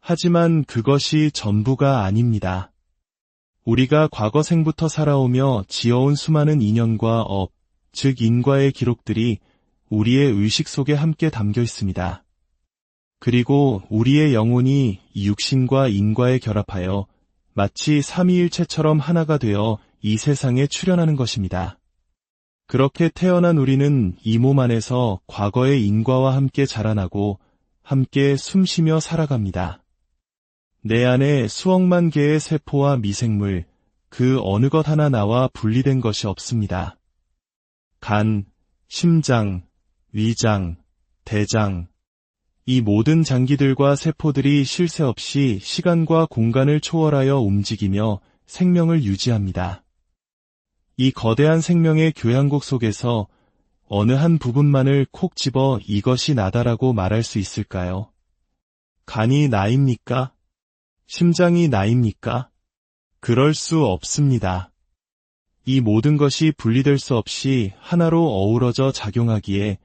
하지만 그것이 전부가 아닙니다. 우리가 과거 생부터 살아오며 지어온 수많은 인연과 업, 즉 인과의 기록들이 우리의 의식 속에 함께 담겨 있습니다. 그리고 우리의 영혼이 이 육신과 인과에 결합하여 마치 삼위일체처럼 하나가 되어 이 세상에 출현하는 것입니다. 그렇게 태어난 우리는 이 몸 안에서 과거의 인과와 함께 자라나고 함께 숨쉬며 살아갑니다. 내 안에 수억만 개의 세포와 미생물, 그 어느 것 하나 나와 분리된 것이 없습니다. 간, 심장, 위장, 대장, 이 모든 장기들과 세포들이 쉴 새 없이 시간과 공간을 초월하여 움직이며 생명을 유지합니다. 이 거대한 생명의 교향곡 속에서 어느 한 부분만을 콕 집어 이것이 나다라고 말할 수 있을까요? 간이 나입니까? 심장이 나입니까? 그럴 수 없습니다. 이 모든 것이 분리될 수 없이 하나로 어우러져 작용하기에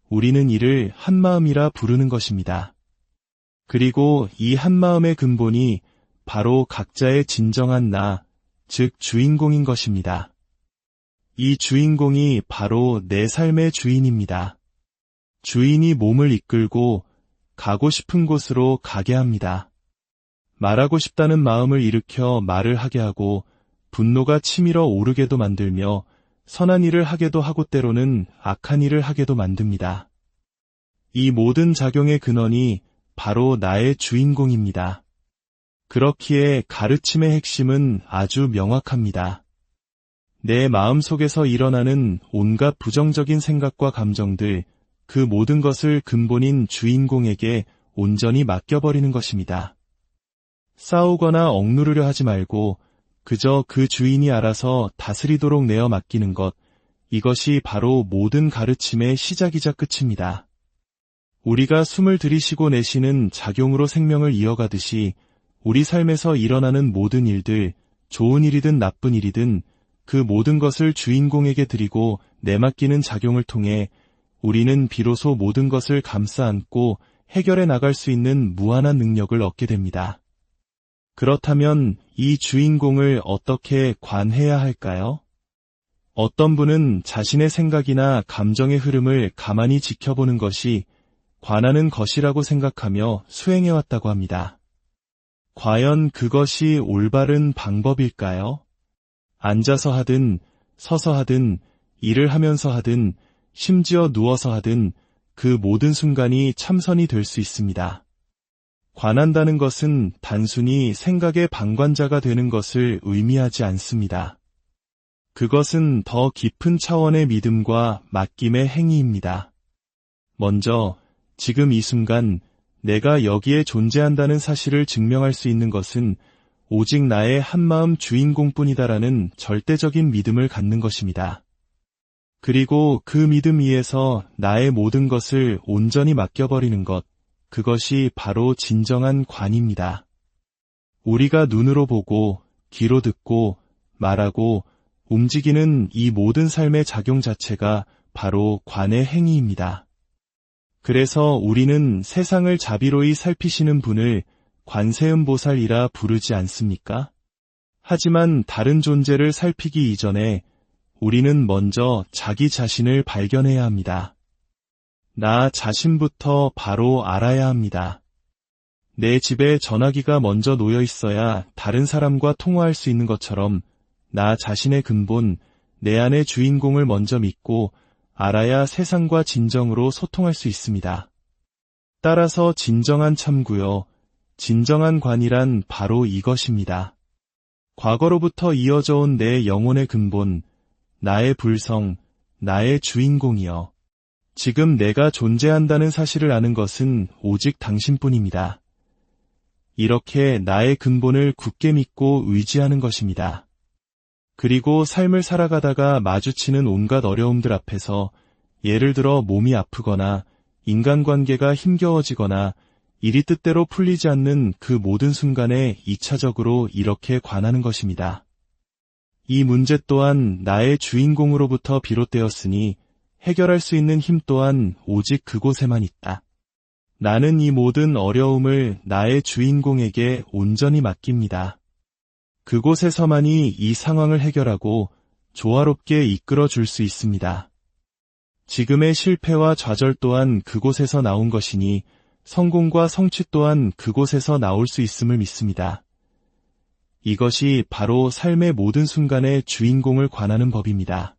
우리는 이를 한마음이라 부르는 것입니다. 그리고 이 한마음의 근본이 바로 각자의 진정한 나, 즉 주인공인 것입니다. 이 주인공이 바로 내 삶의 주인입니다. 주인이 몸을 이끌고 가고 싶은 곳으로 가게 합니다. 말하고 싶다는 마음을 일으켜 말을 하게 하고 분노가 치밀어 오르게도 만들며 선한 일을 하게도 하고 때로는 악한 일을 하게도 만듭니다. 이 모든 작용의 근원이 바로 나의 주인공입니다. 그렇기에 가르침의 핵심은 아주 명확합니다. 내 마음속에서 일어나는 온갖 부정적인 생각과 감정들, 그 모든 것을 근본인 주인공에게 온전히 맡겨버리는 것입니다. 싸우거나 억누르려 하지 말고 그저 그 주인이 알아서 다스리도록 내어 맡기는 것, 이것이 바로 모든 가르침의 시작이자 끝입니다. 우리가 숨을 들이쉬고 내쉬는 작용으로 생명을 이어가듯이 우리 삶에서 일어나는 모든 일들, 좋은 일이든 나쁜 일이든 그 모든 것을 주인공에게 드리고 내맡기는 작용을 통해 우리는 비로소 모든 것을 감싸 안고 해결해 나갈 수 있는 무한한 능력을 얻게 됩니다. 그렇다면 이 주인공을 어떻게 관해야 할까요? 어떤 분은 자신의 생각이나 감정의 흐름을 가만히 지켜보는 것이 관하는 것이라고 생각하며 수행해왔다고 합니다. 과연 그것이 올바른 방법일까요? 앉아서 하든 서서 하든 일을 하면서 하든 심지어 누워서 하든 그 모든 순간이 참선이 될 수 있습니다. 관한다는 것은 단순히 생각의 방관자가 되는 것을 의미하지 않습니다. 그것은 더 깊은 차원의 믿음과 맡김의 행위입니다. 먼저 지금 이 순간 내가 여기에 존재한다는 사실을 증명할 수 있는 것은 오직 나의 한마음 주인공뿐이다라는 절대적인 믿음을 갖는 것입니다. 그리고 그 믿음 위에서 나의 모든 것을 온전히 맡겨버리는 것, 그것이 바로 진정한 관입니다. 우리가 눈으로 보고, 귀로 듣고, 말하고, 움직이는 이 모든 삶의 작용 자체가 바로 관의 행위입니다. 그래서 우리는 세상을 자비로이 살피시는 분을 관세음보살이라 부르지 않습니까? 하지만 다른 존재를 살피기 이전에 우리는 먼저 자기 자신을 발견해야 합니다. 나 자신부터 바로 알아야 합니다. 내 집에 전화기가 먼저 놓여 있어야 다른 사람과 통화할 수 있는 것처럼 나 자신의 근본, 내 안의 주인공을 먼저 믿고 알아야 세상과 진정으로 소통할 수 있습니다. 따라서 진정한 참구요, 진정한 관이란 바로 이것입니다. 과거로부터 이어져 온 내 영혼의 근본, 나의 불성, 나의 주인공이여. 지금 내가 존재한다는 사실을 아는 것은 오직 당신뿐입니다. 이렇게 나의 근본을 굳게 믿고 의지하는 것입니다. 그리고 삶을 살아가다가 마주치는 온갖 어려움들 앞에서 예를 들어 몸이 아프거나 인간관계가 힘겨워지거나 일이 뜻대로 풀리지 않는 그 모든 순간에 2차적으로 이렇게 관하는 것입니다. 이 문제 또한 나의 주인공으로부터 비롯되었으니 해결할 수 있는 힘 또한 오직 그곳에만 있다. 나는 이 모든 어려움을 나의 주인공에게 온전히 맡깁니다. 그곳에서만이 이 상황을 해결하고 조화롭게 이끌어 줄 수 있습니다. 지금의 실패와 좌절 또한 그곳에서 나온 것이니 성공과 성취 또한 그곳에서 나올 수 있음을 믿습니다. 이것이 바로 삶의 모든 순간의 주인공을 관하는 법입니다.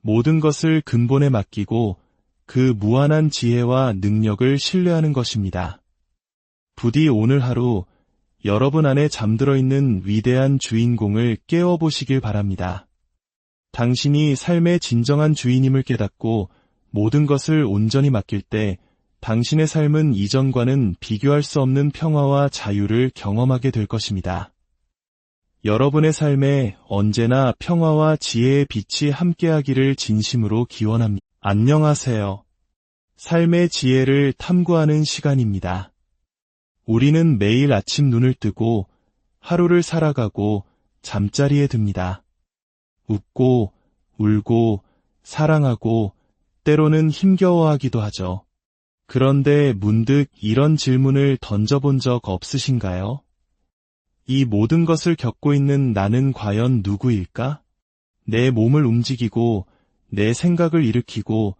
모든 것을 근본에 맡기고 그 무한한 지혜와 능력을 신뢰하는 것입니다. 부디 오늘 하루 여러분 안에 잠들어 있는 위대한 주인공을 깨워보시길 바랍니다. 당신이 삶의 진정한 주인임을 깨닫고 모든 것을 온전히 맡길 때 당신의 삶은 이전과는 비교할 수 없는 평화와 자유를 경험하게 될 것입니다. 여러분의 삶에 언제나 평화와 지혜의 빛이 함께하기를 진심으로 기원합니다. 안녕하세요. 삶의 지혜를 탐구하는 시간입니다. 우리는 매일 아침 눈을 뜨고 하루를 살아가고 잠자리에 듭니다. 웃고, 울고, 사랑하고, 때로는 힘겨워하기도 하죠. 그런데 문득 이런 질문을 던져본 적 없으신가요? 이 모든 것을 겪고 있는 나는 과연 누구일까? 내 몸을 움직이고, 내 생각을 일으키고,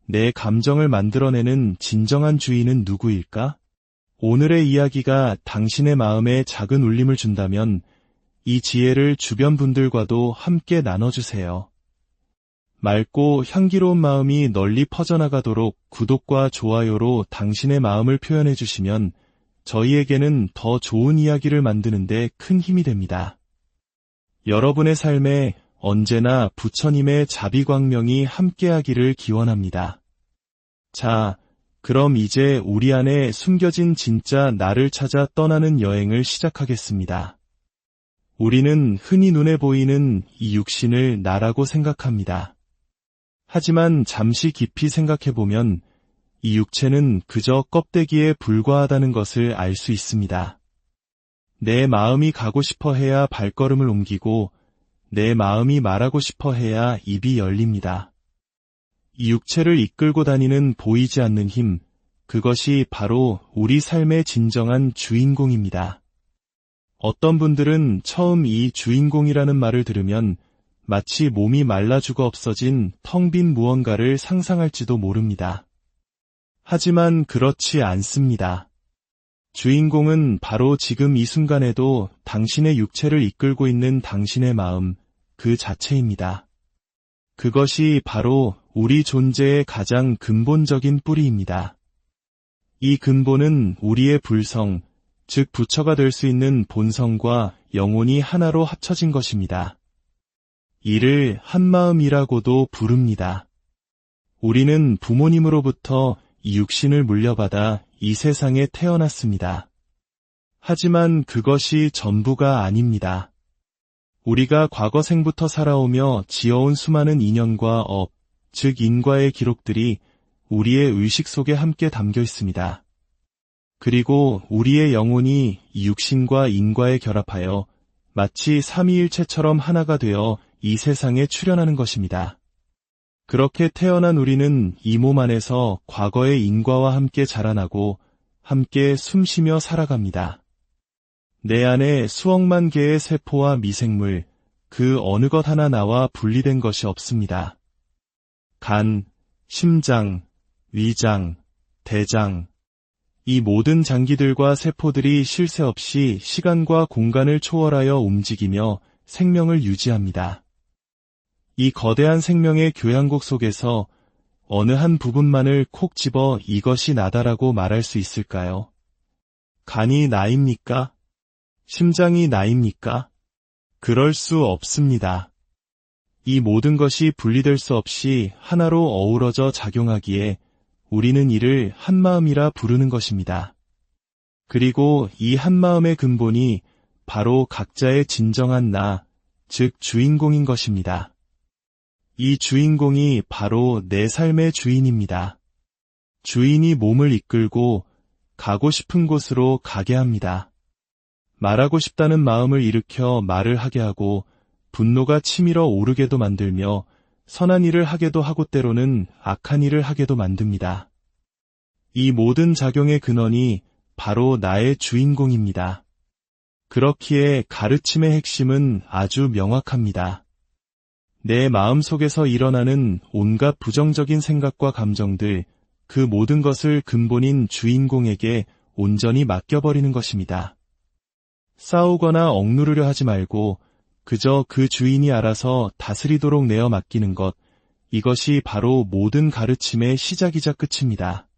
내 감정을 만들어내는 진정한 주인은 누구일까? 오늘의 이야기가 당신의 마음에 작은 울림을 준다면 이 지혜를 주변 분들과도 함께 나눠주세요. 맑고 향기로운 마음이 널리 퍼져나가도록 구독과 좋아요로 당신의 마음을 표현해 주시면 저희에게는 더 좋은 이야기를 만드는 데 큰 힘이 됩니다. 여러분의 삶에 언제나 부처님의 자비광명이 함께하기를 기원합니다. 자, 그럼 이제 우리 안에 숨겨진 진짜 나를 찾아 떠나는 여행을 시작하겠습니다. 우리는 흔히 눈에 보이는 이 육신을 나라고 생각합니다. 하지만 잠시 깊이 생각해보면 이 육체는 그저 껍데기에 불과하다는 것을 알 수 있습니다. 내 마음이 가고 싶어 해야 발걸음을 옮기고 내 마음이 말하고 싶어 해야 입이 열립니다. 이 육체를 이끌고 다니는 보이지 않는 힘, 그것이 바로 우리 삶의 진정한 주인공입니다. 어떤 분들은 처음 이 주인공이라는 말을 들으면 마치 몸이 말라 죽어 없어진 텅 빈 무언가를 상상할지도 모릅니다. 하지만 그렇지 않습니다. 주인공은 바로 지금 이 순간에도 당신의 육체를 이끌고 있는 당신의 마음, 그 자체입니다. 그것이 바로 우리 존재의 가장 근본적인 뿌리입니다. 이 근본은 우리의 불성, 즉 부처가 될 수 있는 본성과 영혼이 하나로 합쳐진 것입니다. 이를 한마음이라고도 부릅니다. 우리는 부모님으로부터 이 육신을 물려받아 이 세상에 태어났습니다. 하지만 그것이 전부가 아닙니다. 우리가 과거 생부터 살아오며 지어온 수많은 인연과 업, 즉 인과의 기록들이 우리의 의식 속에 함께 담겨 있습니다. 그리고 우리의 영혼이 이 육신과 인과에 결합하여 마치 삼위일체처럼 하나가 되어 이 세상에 출현하는 것입니다. 그렇게 태어난 우리는 이 몸 안에서 과거의 인과와 함께 자라나고 함께 숨쉬며 살아갑니다. 내 안에 수억만 개의 세포와 미생물, 그 어느 것 하나 나와 분리된 것이 없습니다. 간, 심장, 위장, 대장, 이 모든 장기들과 세포들이 쉴 새 없이 시간과 공간을 초월하여 움직이며 생명을 유지합니다. 이 거대한 생명의 교향곡 속에서 어느 한 부분만을 콕 집어 이것이 나다라고 말할 수 있을까요? 간이 나입니까? 심장이 나입니까? 그럴 수 없습니다. 이 모든 것이 분리될 수 없이 하나로 어우러져 작용하기에 우리는 이를 한마음이라 부르는 것입니다. 그리고 이 한마음의 근본이 바로 각자의 진정한 나, 즉 주인공인 것입니다. 이 주인공이 바로 내 삶의 주인입니다. 주인이 몸을 이끌고 가고 싶은 곳으로 가게 합니다. 말하고 싶다는 마음을 일으켜 말을 하게 하고 분노가 치밀어 오르게도 만들며 선한 일을 하게도 하고 때로는 악한 일을 하게도 만듭니다. 이 모든 작용의 근원이 바로 나의 주인공입니다. 그렇기에 가르침의 핵심은 아주 명확합니다. 내 마음속에서 일어나는 온갖 부정적인 생각과 감정들, 그 모든 것을 근본인 주인공에게 온전히 맡겨버리는 것입니다. 싸우거나 억누르려 하지 말고 그저 그 주인이 알아서 다스리도록 내어 맡기는 것, 이것이 바로 모든 가르침의 시작이자 끝입니다.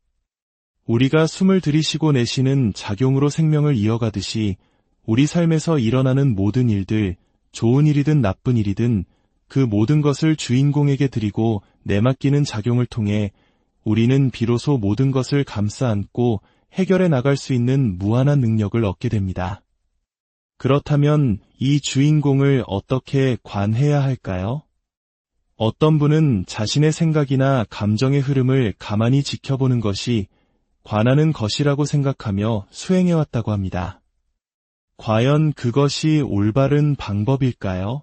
우리가 숨을 들이쉬고 내쉬는 작용으로 생명을 이어가듯이 우리 삶에서 일어나는 모든 일들, 좋은 일이든 나쁜 일이든 그 모든 것을 주인공에게 드리고 내맡기는 작용을 통해 우리는 비로소 모든 것을 감싸 안고 해결해 나갈 수 있는 무한한 능력을 얻게 됩니다. 그렇다면 이 주인공을 어떻게 관해야 할까요? 어떤 분은 자신의 생각이나 감정의 흐름을 가만히 지켜보는 것이 관하는 것이라고 생각하며 수행해왔다고 합니다. 과연 그것이 올바른 방법일까요?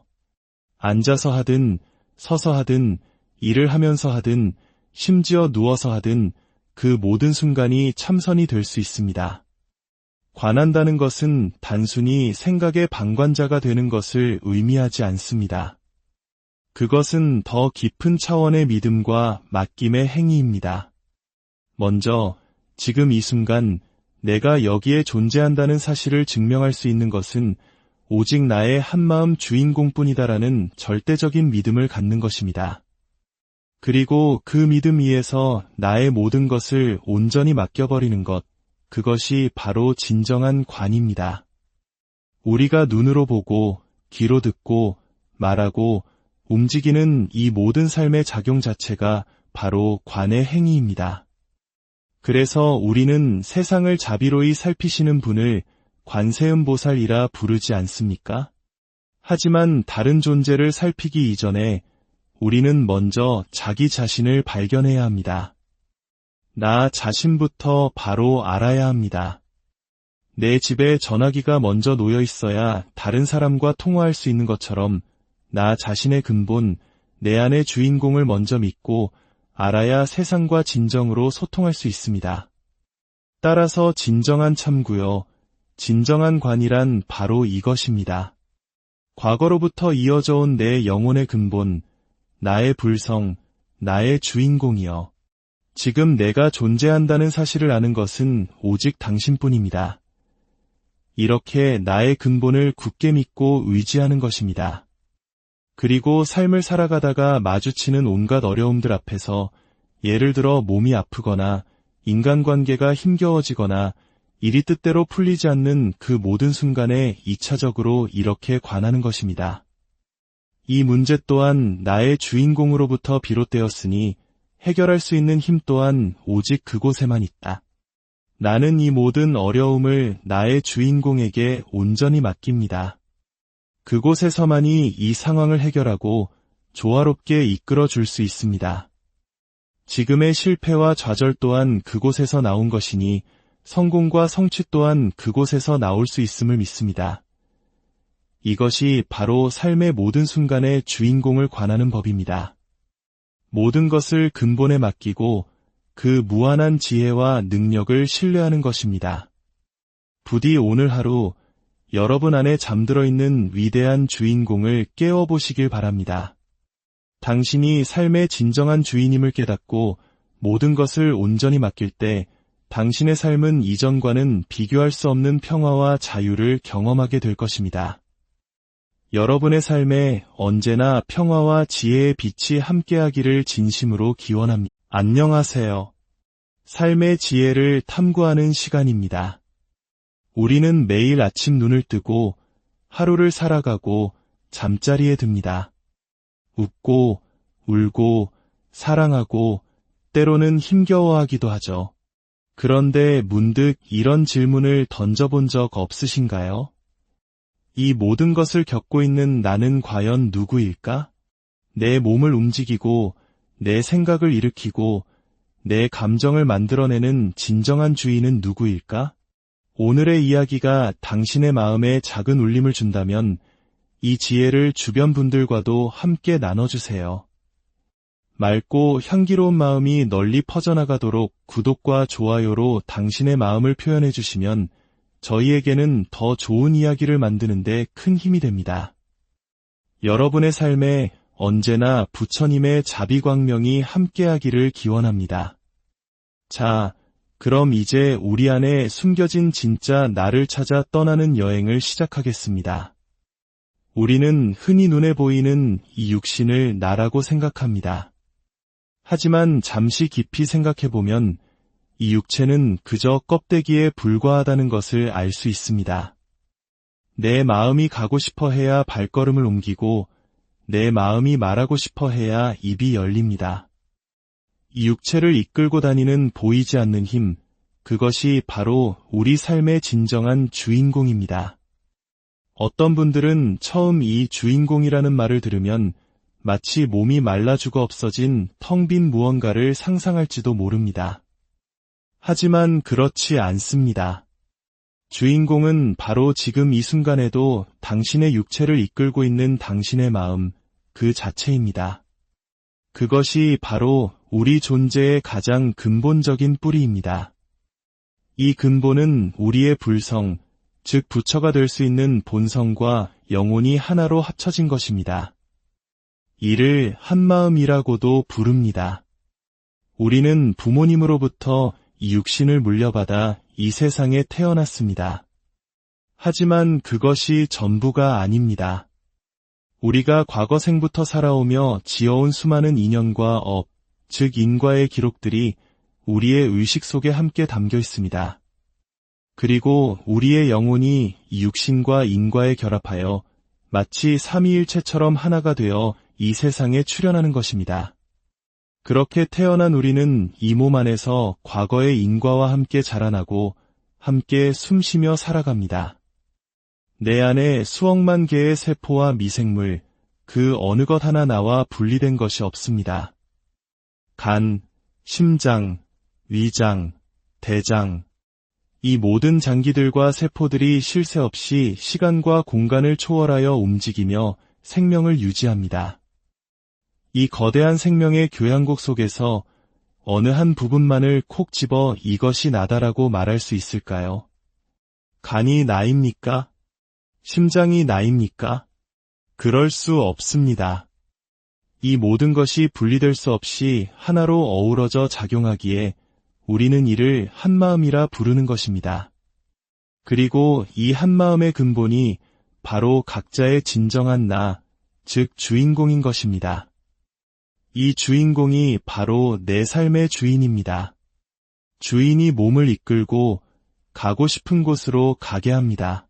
앉아서 하든 서서 하든 일을 하면서 하든 심지어 누워서 하든 그 모든 순간이 참선이 될 수 있습니다. 관한다는 것은 단순히 생각의 방관자가 되는 것을 의미하지 않습니다. 그것은 더 깊은 차원의 믿음과 맡김의 행위입니다. 먼저 지금 이 순간 내가 여기에 존재한다는 사실을 증명할 수 있는 것은 오직 나의 한마음 주인공뿐이다라는 절대적인 믿음을 갖는 것입니다. 그리고 그 믿음 위에서 나의 모든 것을 온전히 맡겨버리는 것, 그것이 바로 진정한 관입니다. 우리가 눈으로 보고, 귀로 듣고, 말하고, 움직이는 이 모든 삶의 작용 자체가 바로 관의 행위입니다. 그래서 우리는 세상을 자비로이 살피시는 분을 관세음보살이라 부르지 않습니까? 하지만 다른 존재를 살피기 이전에 우리는 먼저 자기 자신을 발견해야 합니다. 나 자신부터 바로 알아야 합니다. 내 집에 전화기가 먼저 놓여 있어야 다른 사람과 통화할 수 있는 것처럼 나 자신의 근본, 내 안의 주인공을 먼저 믿고 알아야 세상과 진정으로 소통할 수 있습니다. 따라서 진정한 참구요, 진정한 관이란 바로 이것입니다. 과거로부터 이어져 온 내 영혼의 근본, 나의 불성, 나의 주인공이여. 지금 내가 존재한다는 사실을 아는 것은 오직 당신뿐입니다. 이렇게 나의 근본을 굳게 믿고 의지하는 것입니다. 그리고 삶을 살아가다가 마주치는 온갖 어려움들 앞에서 예를 들어 몸이 아프거나 인간관계가 힘겨워지거나 일이 뜻대로 풀리지 않는 그 모든 순간에 2차적으로 이렇게 관하는 것입니다. 이 문제 또한 나의 주인공으로부터 비롯되었으니 해결할 수 있는 힘 또한 오직 그곳에만 있다. 나는 이 모든 어려움을 나의 주인공에게 온전히 맡깁니다. 그곳에서만이 이 상황을 해결하고 조화롭게 이끌어 줄 수 있습니다. 지금의 실패와 좌절 또한 그곳에서 나온 것이니 성공과 성취 또한 그곳에서 나올 수 있음을 믿습니다. 이것이 바로 삶의 모든 순간의 주인공을 관하는 법입니다. 모든 것을 근본에 맡기고 그 무한한 지혜와 능력을 신뢰하는 것입니다. 부디 오늘 하루 여러분 안에 잠들어 있는 위대한 주인공을 깨워보시길 바랍니다. 당신이 삶의 진정한 주인임을 깨닫고 모든 것을 온전히 맡길 때 당신의 삶은 이전과는 비교할 수 없는 평화와 자유를 경험하게 될 것입니다. 여러분의 삶에 언제나 평화와 지혜의 빛이 함께하기를 진심으로 기원합니다. 안녕하세요. 삶의 지혜를 탐구하는 시간입니다. 우리는 매일 아침 눈을 뜨고 하루를 살아가고 잠자리에 듭니다. 웃고, 울고, 사랑하고, 때로는 힘겨워하기도 하죠. 그런데 문득 이런 질문을 던져본 적 없으신가요? 이 모든 것을 겪고 있는 나는 과연 누구일까? 내 몸을 움직이고, 내 생각을 일으키고, 내 감정을 만들어내는 진정한 주인은 누구일까? 오늘의 이야기가 당신의 마음에 작은 울림을 준다면 이 지혜를 주변 분들과도 함께 나눠주세요. 맑고 향기로운 마음이 널리 퍼져나가도록 구독과 좋아요로 당신의 마음을 표현해 주시면 저희에게는 더 좋은 이야기를 만드는 데 큰 힘이 됩니다. 여러분의 삶에 언제나 부처님의 자비광명이 함께하기를 기원합니다. 자, 그럼 이제 우리 안에 숨겨진 진짜 나를 찾아 떠나는 여행을 시작하겠습니다. 우리는 흔히 눈에 보이는 이 육신을 나라고 생각합니다. 하지만 잠시 깊이 생각해보면 이 육체는 그저 껍데기에 불과하다는 것을 알 수 있습니다. 내 마음이 가고 싶어 해야 발걸음을 옮기고 내 마음이 말하고 싶어 해야 입이 열립니다. 이 육체를 이끌고 다니는 보이지 않는 힘, 그것이 바로 우리 삶의 진정한 주인공입니다. 어떤 분들은 처음 이 주인공이라는 말을 들으면 마치 몸이 말라 죽어 없어진 텅 빈 무언가를 상상할지도 모릅니다. 하지만 그렇지 않습니다. 주인공은 바로 지금 이 순간에도 당신의 육체를 이끌고 있는 당신의 마음, 그 자체입니다. 그것이 바로 우리 존재의 가장 근본적인 뿌리입니다. 이 근본은 우리의 불성, 즉 부처가 될 수 있는 본성과 영혼이 하나로 합쳐진 것입니다. 이를 한마음이라고도 부릅니다. 우리는 부모님으로부터 이 육신을 물려받아 이 세상에 태어났습니다. 하지만 그것이 전부가 아닙니다. 우리가 과거 생부터 살아오며 지어온 수많은 인연과 업, 즉 인과의 기록들이 우리의 의식 속에 함께 담겨 있습니다. 그리고 우리의 영혼이 이 육신과 인과에 결합하여 마치 삼위일체처럼 하나가 되어 이 세상에 출현하는 것입니다. 그렇게 태어난 우리는 이 몸 안에서 과거의 인과와 함께 자라나고 함께 숨쉬며 살아갑니다. 내 안에 수억만 개의 세포와 미생물, 그 어느 것 하나 나와 분리된 것이 없습니다. 간, 심장, 위장, 대장, 이 모든 장기들과 세포들이 쉴 새 없이 시간과 공간을 초월하여 움직이며 생명을 유지합니다. 이 거대한 생명의 교향곡 속에서 어느 한 부분만을 콕 집어 이것이 나다라고 말할 수 있을까요? 간이 나입니까? 심장이 나입니까? 그럴 수 없습니다. 이 모든 것이 분리될 수 없이 하나로 어우러져 작용하기에 우리는 이를 한마음이라 부르는 것입니다. 그리고 이 한마음의 근본이 바로 각자의 진정한 나, 즉 주인공인 것입니다. 이 주인공이 바로 내 삶의 주인입니다. 주인이 몸을 이끌고 가고 싶은 곳으로 가게 합니다.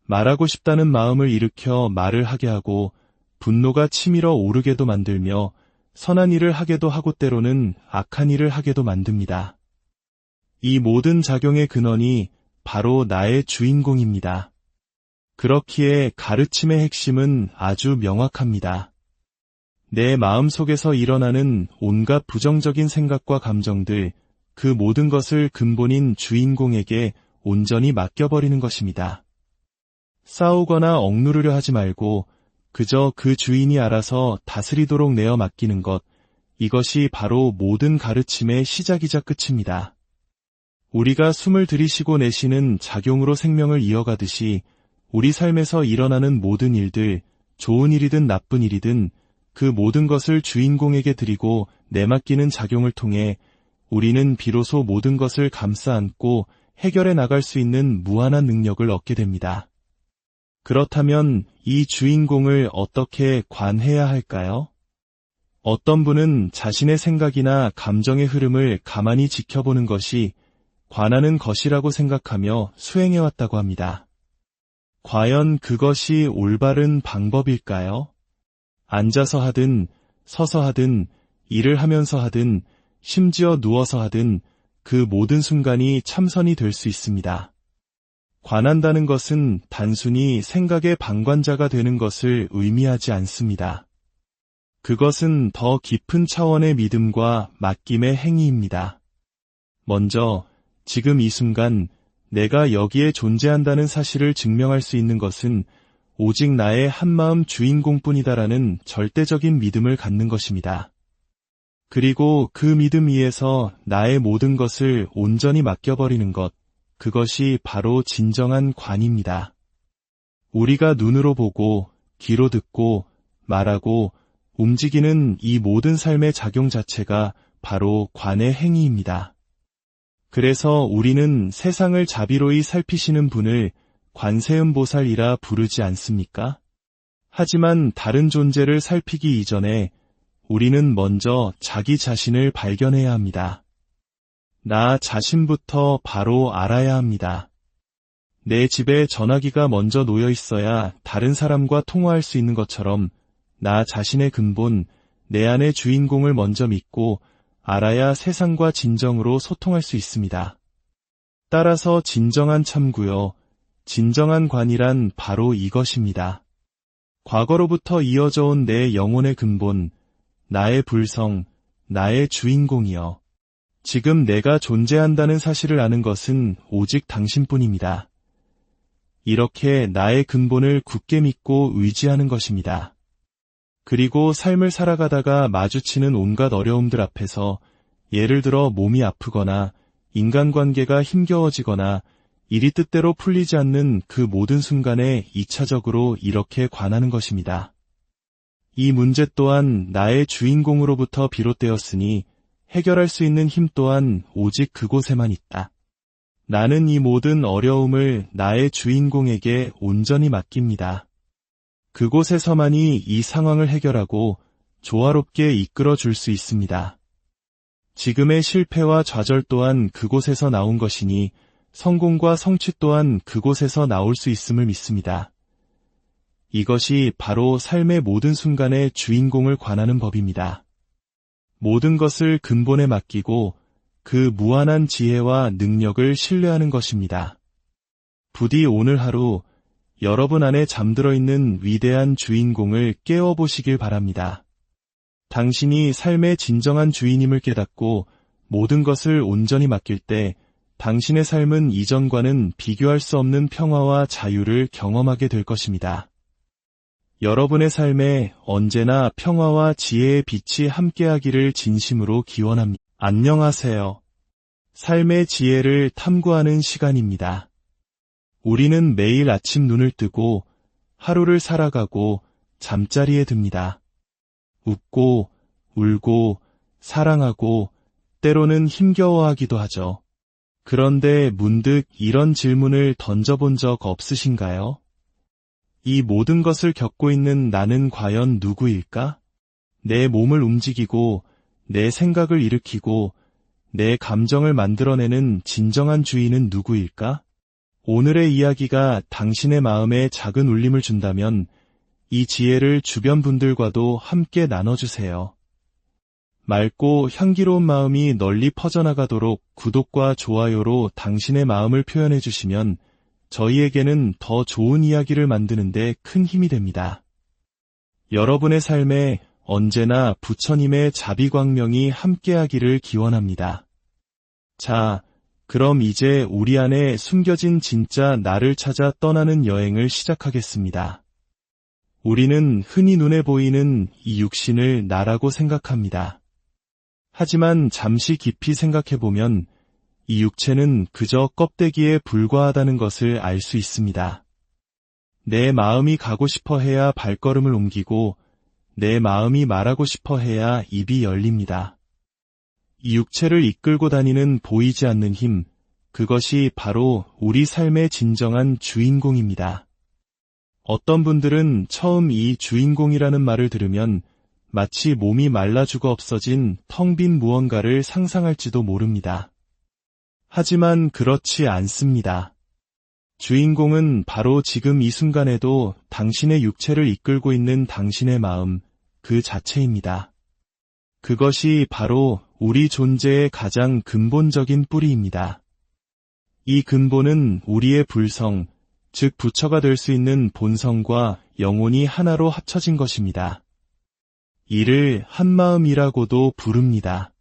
말하고 싶다는 마음을 일으켜 말을 하게 하고 분노가 치밀어 오르게도 만들며 선한 일을 하게도 하고 때로는 악한 일을 하게도 만듭니다. 이 모든 작용의 근원이 바로 나의 주인공입니다. 그렇기에 가르침의 핵심은 아주 명확합니다. 내 마음 속에서 일어나는 온갖 부정적인 생각과 감정들, 그 모든 것을 근본인 주인공에게 온전히 맡겨버리는 것입니다. 싸우거나 억누르려 하지 말고 그저 그 주인이 알아서 다스리도록 내어 맡기는 것, 이것이 바로 모든 가르침의 시작이자 끝입니다. 우리가 숨을 들이쉬고 내쉬는 작용으로 생명을 이어가듯이 우리 삶에서 일어나는 모든 일들, 좋은 일이든 나쁜 일이든 그 모든 것을 주인공에게 드리고 내맡기는 작용을 통해 우리는 비로소 모든 것을 감싸 안고 해결해 나갈 수 있는 무한한 능력을 얻게 됩니다. 그렇다면 이 주인공을 어떻게 관해야 할까요? 어떤 분은 자신의 생각이나 감정의 흐름을 가만히 지켜보는 것이 관하는 것이라고 생각하며 수행해왔다고 합니다. 과연 그것이 올바른 방법일까요? 앉아서 하든, 서서 하든, 일을 하면서 하든, 심지어 누워서 하든, 그 모든 순간이 참선이 될 수 있습니다. 관한다는 것은 단순히 생각의 방관자가 되는 것을 의미하지 않습니다. 그것은 더 깊은 차원의 믿음과 맡김의 행위입니다. 먼저, 지금 이 순간 내가 여기에 존재한다는 사실을 증명할 수 있는 것은 오직 나의 한마음 주인공뿐이다라는 절대적인 믿음을 갖는 것입니다. 그리고 그 믿음 위에서 나의 모든 것을 온전히 맡겨버리는 것, 그것이 바로 진정한 관입니다. 우리가 눈으로 보고, 귀로 듣고, 말하고, 움직이는 이 모든 삶의 작용 자체가 바로 관의 행위입니다. 그래서 우리는 세상을 자비로이 살피시는 분을 관세음보살이라 부르지 않습니까? 하지만 다른 존재를 살피기 이전에 우리는 먼저 자기 자신을 발견해야 합니다. 나 자신부터 바로 알아야 합니다. 내 집에 전화기가 먼저 놓여 있어야 다른 사람과 통화할 수 있는 것처럼 나 자신의 근본, 내 안의 주인공을 먼저 믿고 알아야 세상과 진정으로 소통할 수 있습니다. 따라서 진정한 참구요, 진정한 관이란 바로 이것입니다. 과거로부터 이어져 온 내 영혼의 근본, 나의 불성, 나의 주인공이여. 지금 내가 존재한다는 사실을 아는 것은 오직 당신뿐입니다. 이렇게 나의 근본을 굳게 믿고 의지하는 것입니다. 그리고 삶을 살아가다가 마주치는 온갖 어려움들 앞에서 예를 들어 몸이 아프거나 인간관계가 힘겨워지거나 일이 뜻대로 풀리지 않는 그 모든 순간에 2차적으로 이렇게 관하는 것입니다. 이 문제 또한 나의 주인공으로부터 비롯되었으니 해결할 수 있는 힘 또한 오직 그곳에만 있다. 나는 이 모든 어려움을 나의 주인공에게 온전히 맡깁니다. 그곳에서만이 이 상황을 해결하고 조화롭게 이끌어 줄 수 있습니다. 지금의 실패와 좌절 또한 그곳에서 나온 것이니 성공과 성취 또한 그곳에서 나올 수 있음을 믿습니다. 이것이 바로 삶의 모든 순간의 주인공을 관하는 법입니다. 모든 것을 근본에 맡기고 그 무한한 지혜와 능력을 신뢰하는 것입니다. 부디 오늘 하루 여러분 안에 잠들어 있는 위대한 주인공을 깨워보시길 바랍니다. 당신이 삶의 진정한 주인임을 깨닫고 모든 것을 온전히 맡길 때 당신의 삶은 이전과는 비교할 수 없는 평화와 자유를 경험하게 될 것입니다. 여러분의 삶에 언제나 평화와 지혜의 빛이 함께하기를 진심으로 기원합니다. 안녕하세요. 삶의 지혜를 탐구하는 시간입니다. 우리는 매일 아침 눈을 뜨고 하루를 살아가고 잠자리에 듭니다. 웃고, 울고, 사랑하고, 때로는 힘겨워하기도 하죠. 그런데 문득 이런 질문을 던져본 적 없으신가요? 이 모든 것을 겪고 있는 나는 과연 누구일까? 내 몸을 움직이고, 내 생각을 일으키고, 내 감정을 만들어내는 진정한 주인은 누구일까? 오늘의 이야기가 당신의 마음에 작은 울림을 준다면 이 지혜를 주변 분들과도 함께 나눠주세요. 맑고 향기로운 마음이 널리 퍼져나가도록 구독과 좋아요로 당신의 마음을 표현해 주시면 저희에게는 더 좋은 이야기를 만드는 데 큰 힘이 됩니다. 여러분의 삶에 언제나 부처님의 자비광명이 함께하기를 기원합니다. 자, 그럼 이제 우리 안에 숨겨진 진짜 나를 찾아 떠나는 여행을 시작하겠습니다. 우리는 흔히 눈에 보이는 이 육신을 나라고 생각합니다. 하지만 잠시 깊이 생각해보면 이 육체는 그저 껍데기에 불과하다는 것을 알 수 있습니다. 내 마음이 가고 싶어 해야 발걸음을 옮기고 내 마음이 말하고 싶어 해야 입이 열립니다. 이 육체를 이끌고 다니는 보이지 않는 힘, 그것이 바로 우리 삶의 진정한 주인공입니다. 어떤 분들은 처음 이 주인공이라는 말을 들으면 마치 몸이 말라 죽어 없어진 텅 빈 무언가를 상상할지도 모릅니다. 하지만 그렇지 않습니다. 주인공은 바로 지금 이 순간에도 당신의 육체를 이끌고 있는 당신의 마음, 그 자체입니다. 그것이 바로 우리 존재의 가장 근본적인 뿌리입니다. 이 근본은 우리의 불성, 즉 부처가 될 수 있는 본성과 영혼이 하나로 합쳐진 것입니다. 이를 한마음이라고도 부릅니다.